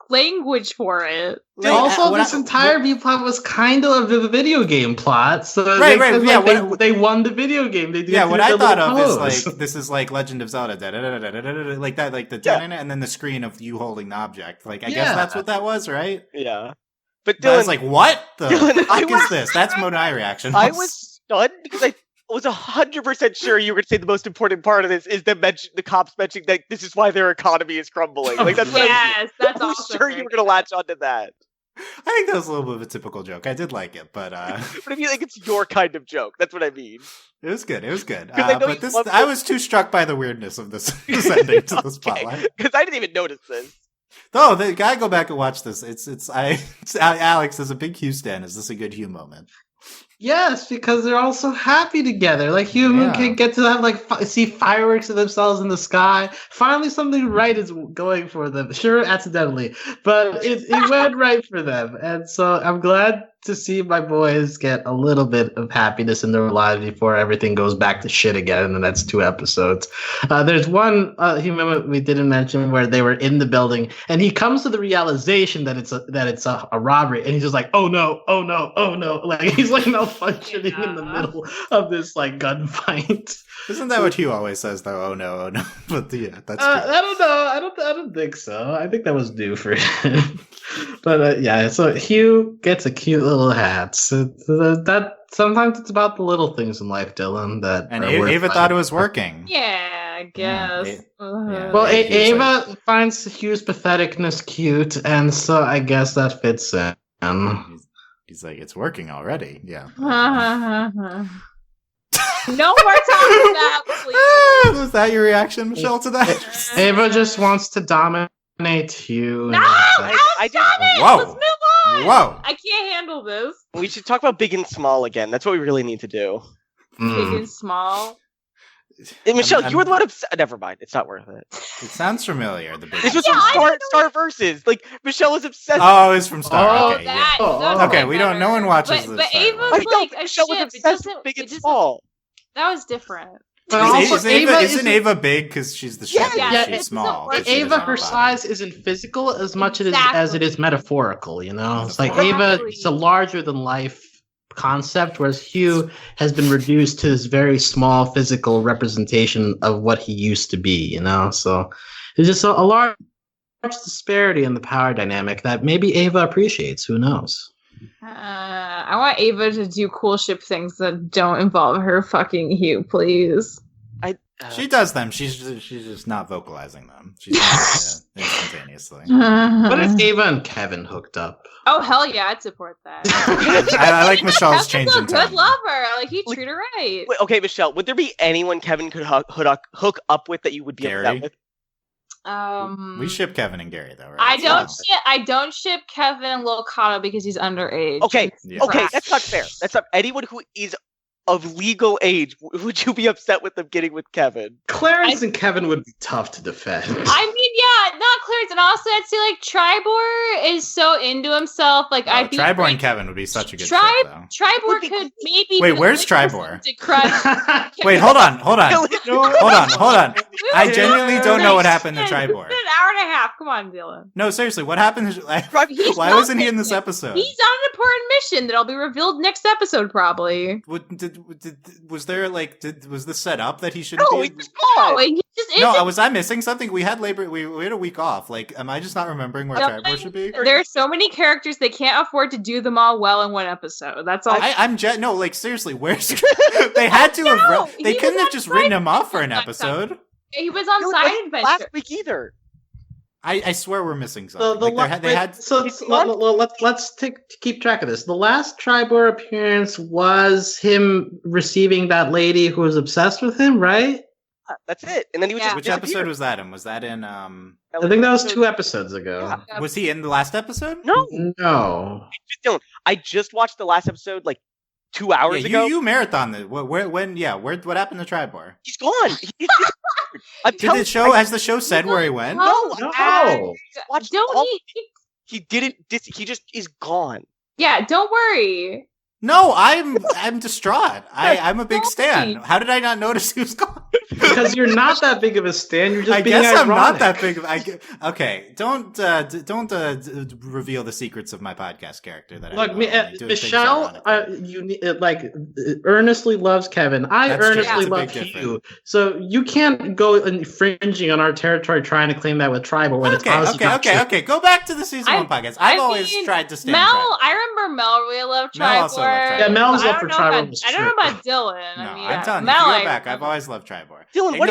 Speaker 2: language for it.
Speaker 3: Dude, also, this entire B plot was kind of a video game plot. So
Speaker 1: right.
Speaker 3: They won the video game.
Speaker 1: What I thought of is like this is like Legend of Zelda, like that, like the and then the screen of you holding the object. Like I guess that's what that was, right?
Speaker 4: Yeah. But
Speaker 1: Dylan, I was like, what the fuck is this? That's my reaction.
Speaker 4: I was stunned because I was 100% sure you were going to say the most important part of this is the cops mentioning that this is why their economy is crumbling. Like that's
Speaker 2: that's
Speaker 4: I was sure you were going to latch onto that.
Speaker 1: I think that was a little bit of a typical joke. I did like it, but
Speaker 4: but I feel like it's your kind of joke. That's what I mean.
Speaker 1: It was good. But I was too struck by the weirdness of this ending to the spotlight
Speaker 4: because I didn't even notice this.
Speaker 1: No, they gotta go back and watch this. Alex, there's a big Hugh stan. Is this a good Hugh moment?
Speaker 3: Yes, because they're all so happy together. Like Hugh can get to have see fireworks of themselves in the sky. Finally, something right is going for them. Sure, accidentally, but it went right for them, and so I'm glad to see my boys get a little bit of happiness in their lives before everything goes back to shit again in the next 2 episodes. There's one moment we didn't mention where they were in the building, and he comes to the realization that it's a robbery, and he's just like, oh no, like he's like malfunctioning in the middle of this like gunfight.
Speaker 1: Isn't that what Hugh always says though? Oh no. But yeah, that's true.
Speaker 3: I don't know. I don't think so. I think that was due for him. But so Hugh gets a cute little hat. So that sometimes it's about the little things in life, Dylan. And
Speaker 1: Ava thought it was working.
Speaker 2: Yeah, I guess.
Speaker 3: Well, Ava finds Hugh's patheticness cute, and so I guess that fits in.
Speaker 1: He's like, it's working already. Yeah.
Speaker 2: No more talking about, please.
Speaker 1: Was that your reaction, Michelle, to that?
Speaker 3: Ava just wants to dominate Hugh.
Speaker 2: No! Stop it!
Speaker 1: Whoa.
Speaker 2: Let's move on!
Speaker 1: Whoa!
Speaker 2: I can't handle this.
Speaker 4: We should talk about big and small again. That's what we really need to do.
Speaker 2: Big and small.
Speaker 4: And Michelle, you were the one upset. Never mind. It's not worth it.
Speaker 1: It sounds familiar.
Speaker 4: This was from Star Versus. Like, Michelle was obsessed.
Speaker 1: Oh, it's from Star. Okay,
Speaker 2: okay,
Speaker 1: we don't. No one watches this.
Speaker 2: But Ava's like a ship. It doesn't.
Speaker 4: Big and small.
Speaker 2: That was different.
Speaker 1: Isn't Ava big because she's the ship?
Speaker 2: Yeah,
Speaker 1: she's small.
Speaker 3: Ava, her size isn't physical as much as it is metaphorical. You know, it's like Ava. It's a larger than life concept, whereas Hugh has been reduced to this very small physical representation of what he used to be. You know, so there's just a large disparity in the power dynamic that maybe Ava appreciates. Who knows?
Speaker 2: I want Ava to do cool ship things that don't involve her fucking Hugh, please.
Speaker 1: She does them. She's just not vocalizing them. She's not, instantaneously.
Speaker 3: What if Ava and Kevin hooked up?
Speaker 2: Oh hell yeah, I'd support that.
Speaker 1: I like Michelle's change in tone.
Speaker 2: Good lover. Like he treated her right.
Speaker 4: Wait, okay, Michelle, would there be anyone Kevin could hook up with that you would be upset with?
Speaker 1: We ship Kevin and Gary though, right?
Speaker 2: I don't ship Kevin and Lil Kato because he's underage.
Speaker 4: Okay, that's not fair. That's not anyone who is of legal age. Would you be upset with them getting with Kevin?
Speaker 3: Clarence and Kevin would be tough to defend.
Speaker 2: I mean, yeah, not Clarence, and also I'd say like Tribor is so into himself. Like
Speaker 1: Tribor and Kevin would be such a good fit, though.
Speaker 2: Tribor could maybe.
Speaker 1: Wait, where's Tribor?
Speaker 2: Wait,
Speaker 1: hold on. I genuinely don't know what happened to Tribor.
Speaker 2: It's been an hour and a half. Come on, Dylan.
Speaker 1: No, seriously, what happened? Why wasn't he in this episode?
Speaker 2: He's on an important mission that'll be revealed next episode, probably.
Speaker 1: Was there was this set up that he should
Speaker 4: be?
Speaker 1: No, was I missing something? We had we had a week off. Like, am I just not remembering where Tribor should be?
Speaker 2: There are so many characters they can't afford to do them all well in one episode. That's all.
Speaker 1: Seriously, where's they had to have? They couldn't have just written him off for an episode.
Speaker 2: He was on Side Adventure
Speaker 4: last week either.
Speaker 1: I swear we're missing something.
Speaker 3: Let's keep track of this. The last Tribor appearance was him receiving that lady who was obsessed with him, right?
Speaker 4: That's it. And then he was
Speaker 1: Which episode was that in? Was that in
Speaker 3: I think that was 2 episodes ago.
Speaker 1: Yeah. Was he in the last episode?
Speaker 3: No.
Speaker 4: I just watched the last episode like 2 hours ago.
Speaker 1: You marathoned it. What happened to Tribor?
Speaker 4: He's gone.
Speaker 1: Has the show said where he went?
Speaker 4: No.
Speaker 2: Don't
Speaker 4: he didn't. He just is gone.
Speaker 2: Yeah, don't worry.
Speaker 1: No, I'm distraught. I'm a big stan. How did I not notice he was gone?
Speaker 3: Because you're not that big of a stan. You're just
Speaker 1: I
Speaker 3: being
Speaker 1: guess
Speaker 3: ironic.
Speaker 1: I'm not that big of. Okay, don't reveal the secrets of my podcast character. That
Speaker 3: Look,
Speaker 1: I do
Speaker 3: Michelle, earnestly loves Kevin.
Speaker 1: That's
Speaker 3: earnestly
Speaker 1: true.
Speaker 3: love you. So you can't go infringing on our territory trying to claim that with Tribal when it's honestly not true.
Speaker 1: Okay. Go back to the season 1 podcast. I've always tried to stand.
Speaker 2: Mel,
Speaker 1: Tribal.
Speaker 2: I remember Mel really loved Tribal.
Speaker 1: Mel also loved Tribal.
Speaker 3: Yeah, Mel's love for Tribal.
Speaker 2: I don't know about Dylan.
Speaker 1: No,
Speaker 2: I mean,
Speaker 1: I'm telling you,
Speaker 2: Mel,
Speaker 1: if you go back, I've always loved Tribor.
Speaker 4: Dylan, what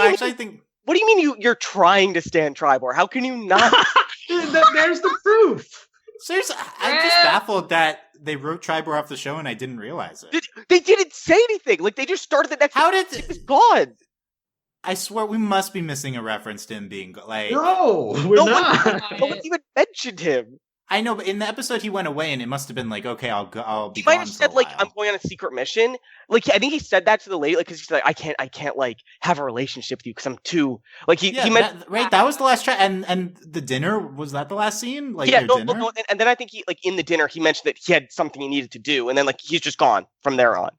Speaker 4: do you mean you're trying to stand Tribor? How can you not?
Speaker 3: There's the proof.
Speaker 1: Seriously, I'm just baffled that they wrote Tribor off the show and I didn't realize it.
Speaker 4: They didn't say anything. Like, they just started the next.
Speaker 1: How did
Speaker 4: it was gone?
Speaker 1: I swear we must be missing a reference to him being like.
Speaker 3: No, we're not.
Speaker 4: No one even mentioned him.
Speaker 1: I know, but in the episode he went away, and it must have been like, okay, I'll be gone.
Speaker 4: He might have said like, I'm going on a secret mission. Like, I think he said that to the lady, like, because he's like, I can't like have a relationship with you because I'm too like he meant
Speaker 1: right. That was the last track, and the dinner, was that the last scene? Like,
Speaker 4: yeah,
Speaker 1: dinner?
Speaker 4: No, and then I think he like in the dinner he mentioned that he had something he needed to do, and then like he's just gone from there on.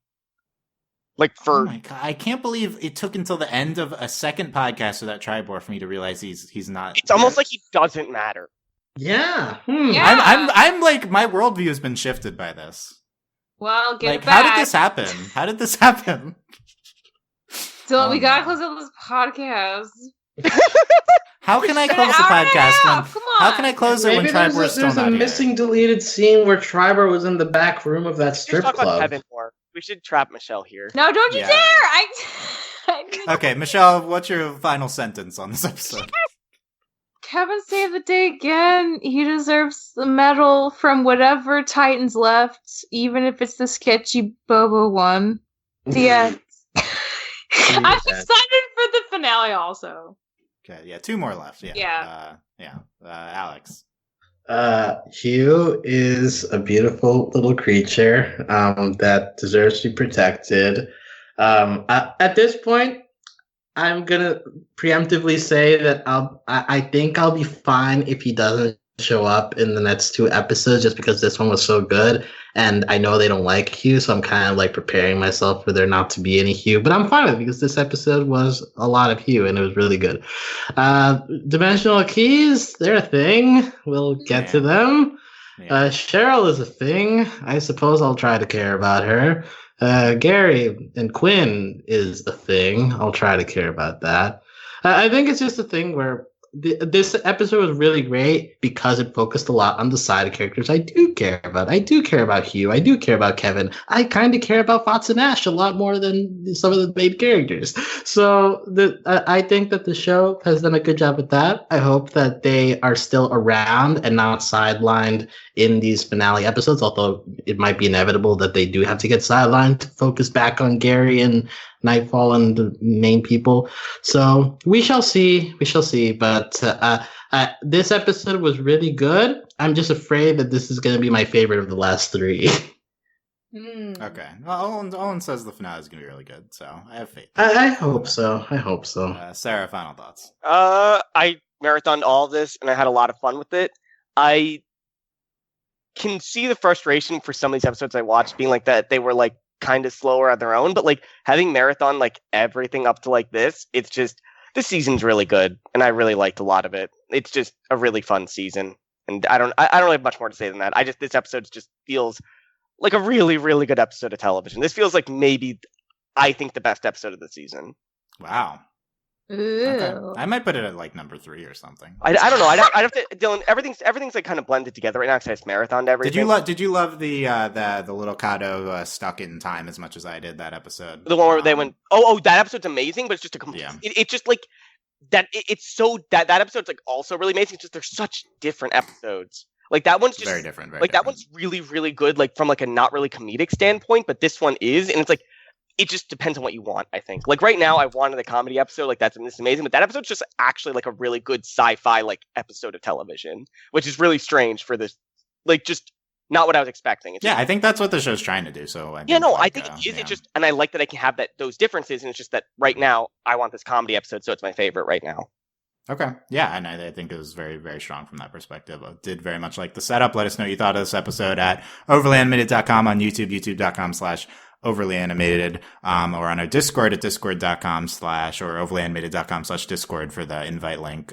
Speaker 4: Like for
Speaker 1: oh my God, I can't believe it took until the end of a second podcast with that Tribor for me to realize he's not.
Speaker 4: It's almost like he doesn't matter.
Speaker 3: Yeah.
Speaker 2: Yeah.
Speaker 1: I'm like, my worldview has been shifted by this.
Speaker 2: Well, get
Speaker 1: like,
Speaker 2: it back.
Speaker 1: How did this happen?
Speaker 2: So we gotta close out this podcast.
Speaker 1: How can I close the podcast when? How can I close it when Tribor is still not here?
Speaker 3: There's a missing deleted scene where Tribor was in the back room of that strip
Speaker 4: talk
Speaker 3: club.
Speaker 4: About Kevin more. We should trap Michelle here.
Speaker 2: No, don't you dare!
Speaker 1: Okay, Michelle, what's your final sentence on this episode?
Speaker 2: Kevin saved the day again. He deserves the medal from whatever Titans left, even if it's the sketchy Bobo one. The end. I'm excited for the finale also.
Speaker 1: Okay, yeah, 2 more left. Yeah. Alex.
Speaker 3: Hugh is a beautiful little creature that deserves to be protected. At this point, I'm gonna preemptively say that I think I'll be fine if he doesn't show up in the next 2 episodes, just because this one was so good, and I know they don't like Hugh, so I'm kind of like preparing myself for there not to be any Hugh. But I'm fine with it because this episode was a lot of Hugh, and it was really good. Dimensional keys, they're a thing. We'll get to them. Yeah. Cheryl is a thing. I suppose I'll try to care about her. Gary and Quinn is a thing. I'll try to care about that. I think it's just a thing where this episode was really great because it focused a lot on the side characters I do care about. I do care about Hugh. I do care about Kevin. I kind of care about Fox and Ash a lot more than some of the main characters. So I think that the show has done a good job with that. I hope that they are still around and not sidelined in these finale episodes, although it might be inevitable that they do have to get sidelined to focus back on Gary and Nightfall and the main people. So we shall see. But this episode was really good. I'm just afraid that this is going to be my favorite of the last 3.
Speaker 1: Okay. Well, Owen says the finale is going to be really good, so I have faith.
Speaker 3: I hope so.
Speaker 1: Sarah, final thoughts.
Speaker 4: I marathoned all of this, and I had a lot of fun with it. I can see the frustration for some of these episodes I watched being like that. They were like kind of slower on their own, but like having marathon like everything up to like this season's really good, and I really liked a lot of it. It's just a really fun season, and I don't have much more to say than that. This episode just feels like a really, really good episode of television. This feels like maybe I think the best episode of the season.
Speaker 1: Wow. Okay. I might put it at like number 3 or something.
Speaker 4: I don't know. I'd have to. Dylan, everything's like kind of blended together right now because I just marathoned everything.
Speaker 1: Did you love the little Kato stuck in time as much as I did that episode?
Speaker 4: The one where they went. Oh, that episode's amazing, but it's just a complete. Yeah. It's just like that. It's so that episode's like also really amazing. It's just they're such different episodes. Like that one's just
Speaker 1: very different.
Speaker 4: That one's really, really good. Like from like a not really comedic standpoint, but this one is, and it's like. It just depends on what you want, I think. Like right now, I wanted a comedy episode, like this is amazing, but that episode's just actually like a really good sci-fi like episode of television, which is really strange for this, like just not what I was expecting.
Speaker 1: I think that's what the show's trying to do. So I
Speaker 4: think it is. It just, and I like that I can have those differences, and it's just that right now I want this comedy episode, so it's my favorite right now.
Speaker 1: Okay. Yeah, and I think it was very, very strong from that perspective. I did very much like the setup. Let us know what you thought of this episode at overlyanimated.com, on YouTube, youtube.com/overlyanimated, or on our Discord at discord.com/ or overlyanimated.com/discord for the invite link.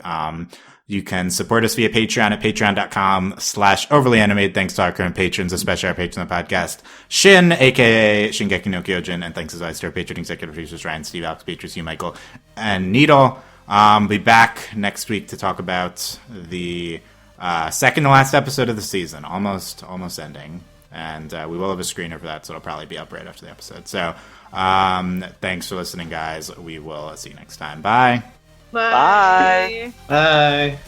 Speaker 1: You can support us via Patreon at patreon.com/overlyanimated. Thanks to our current patrons, especially our patron of the podcast, Shin, aka Shingeki no Kyojin, and thanks as always to our patron executive producers, Ryan, Steve, Alex, Beatrice, you, Michael, and Needle. Be back next week to talk about the second to last episode of the season, almost ending, and we will have a screener for that, so it'll probably be up right after the episode. So thanks for listening, guys. We will see you next time. Bye.
Speaker 2: Bye.
Speaker 3: Bye.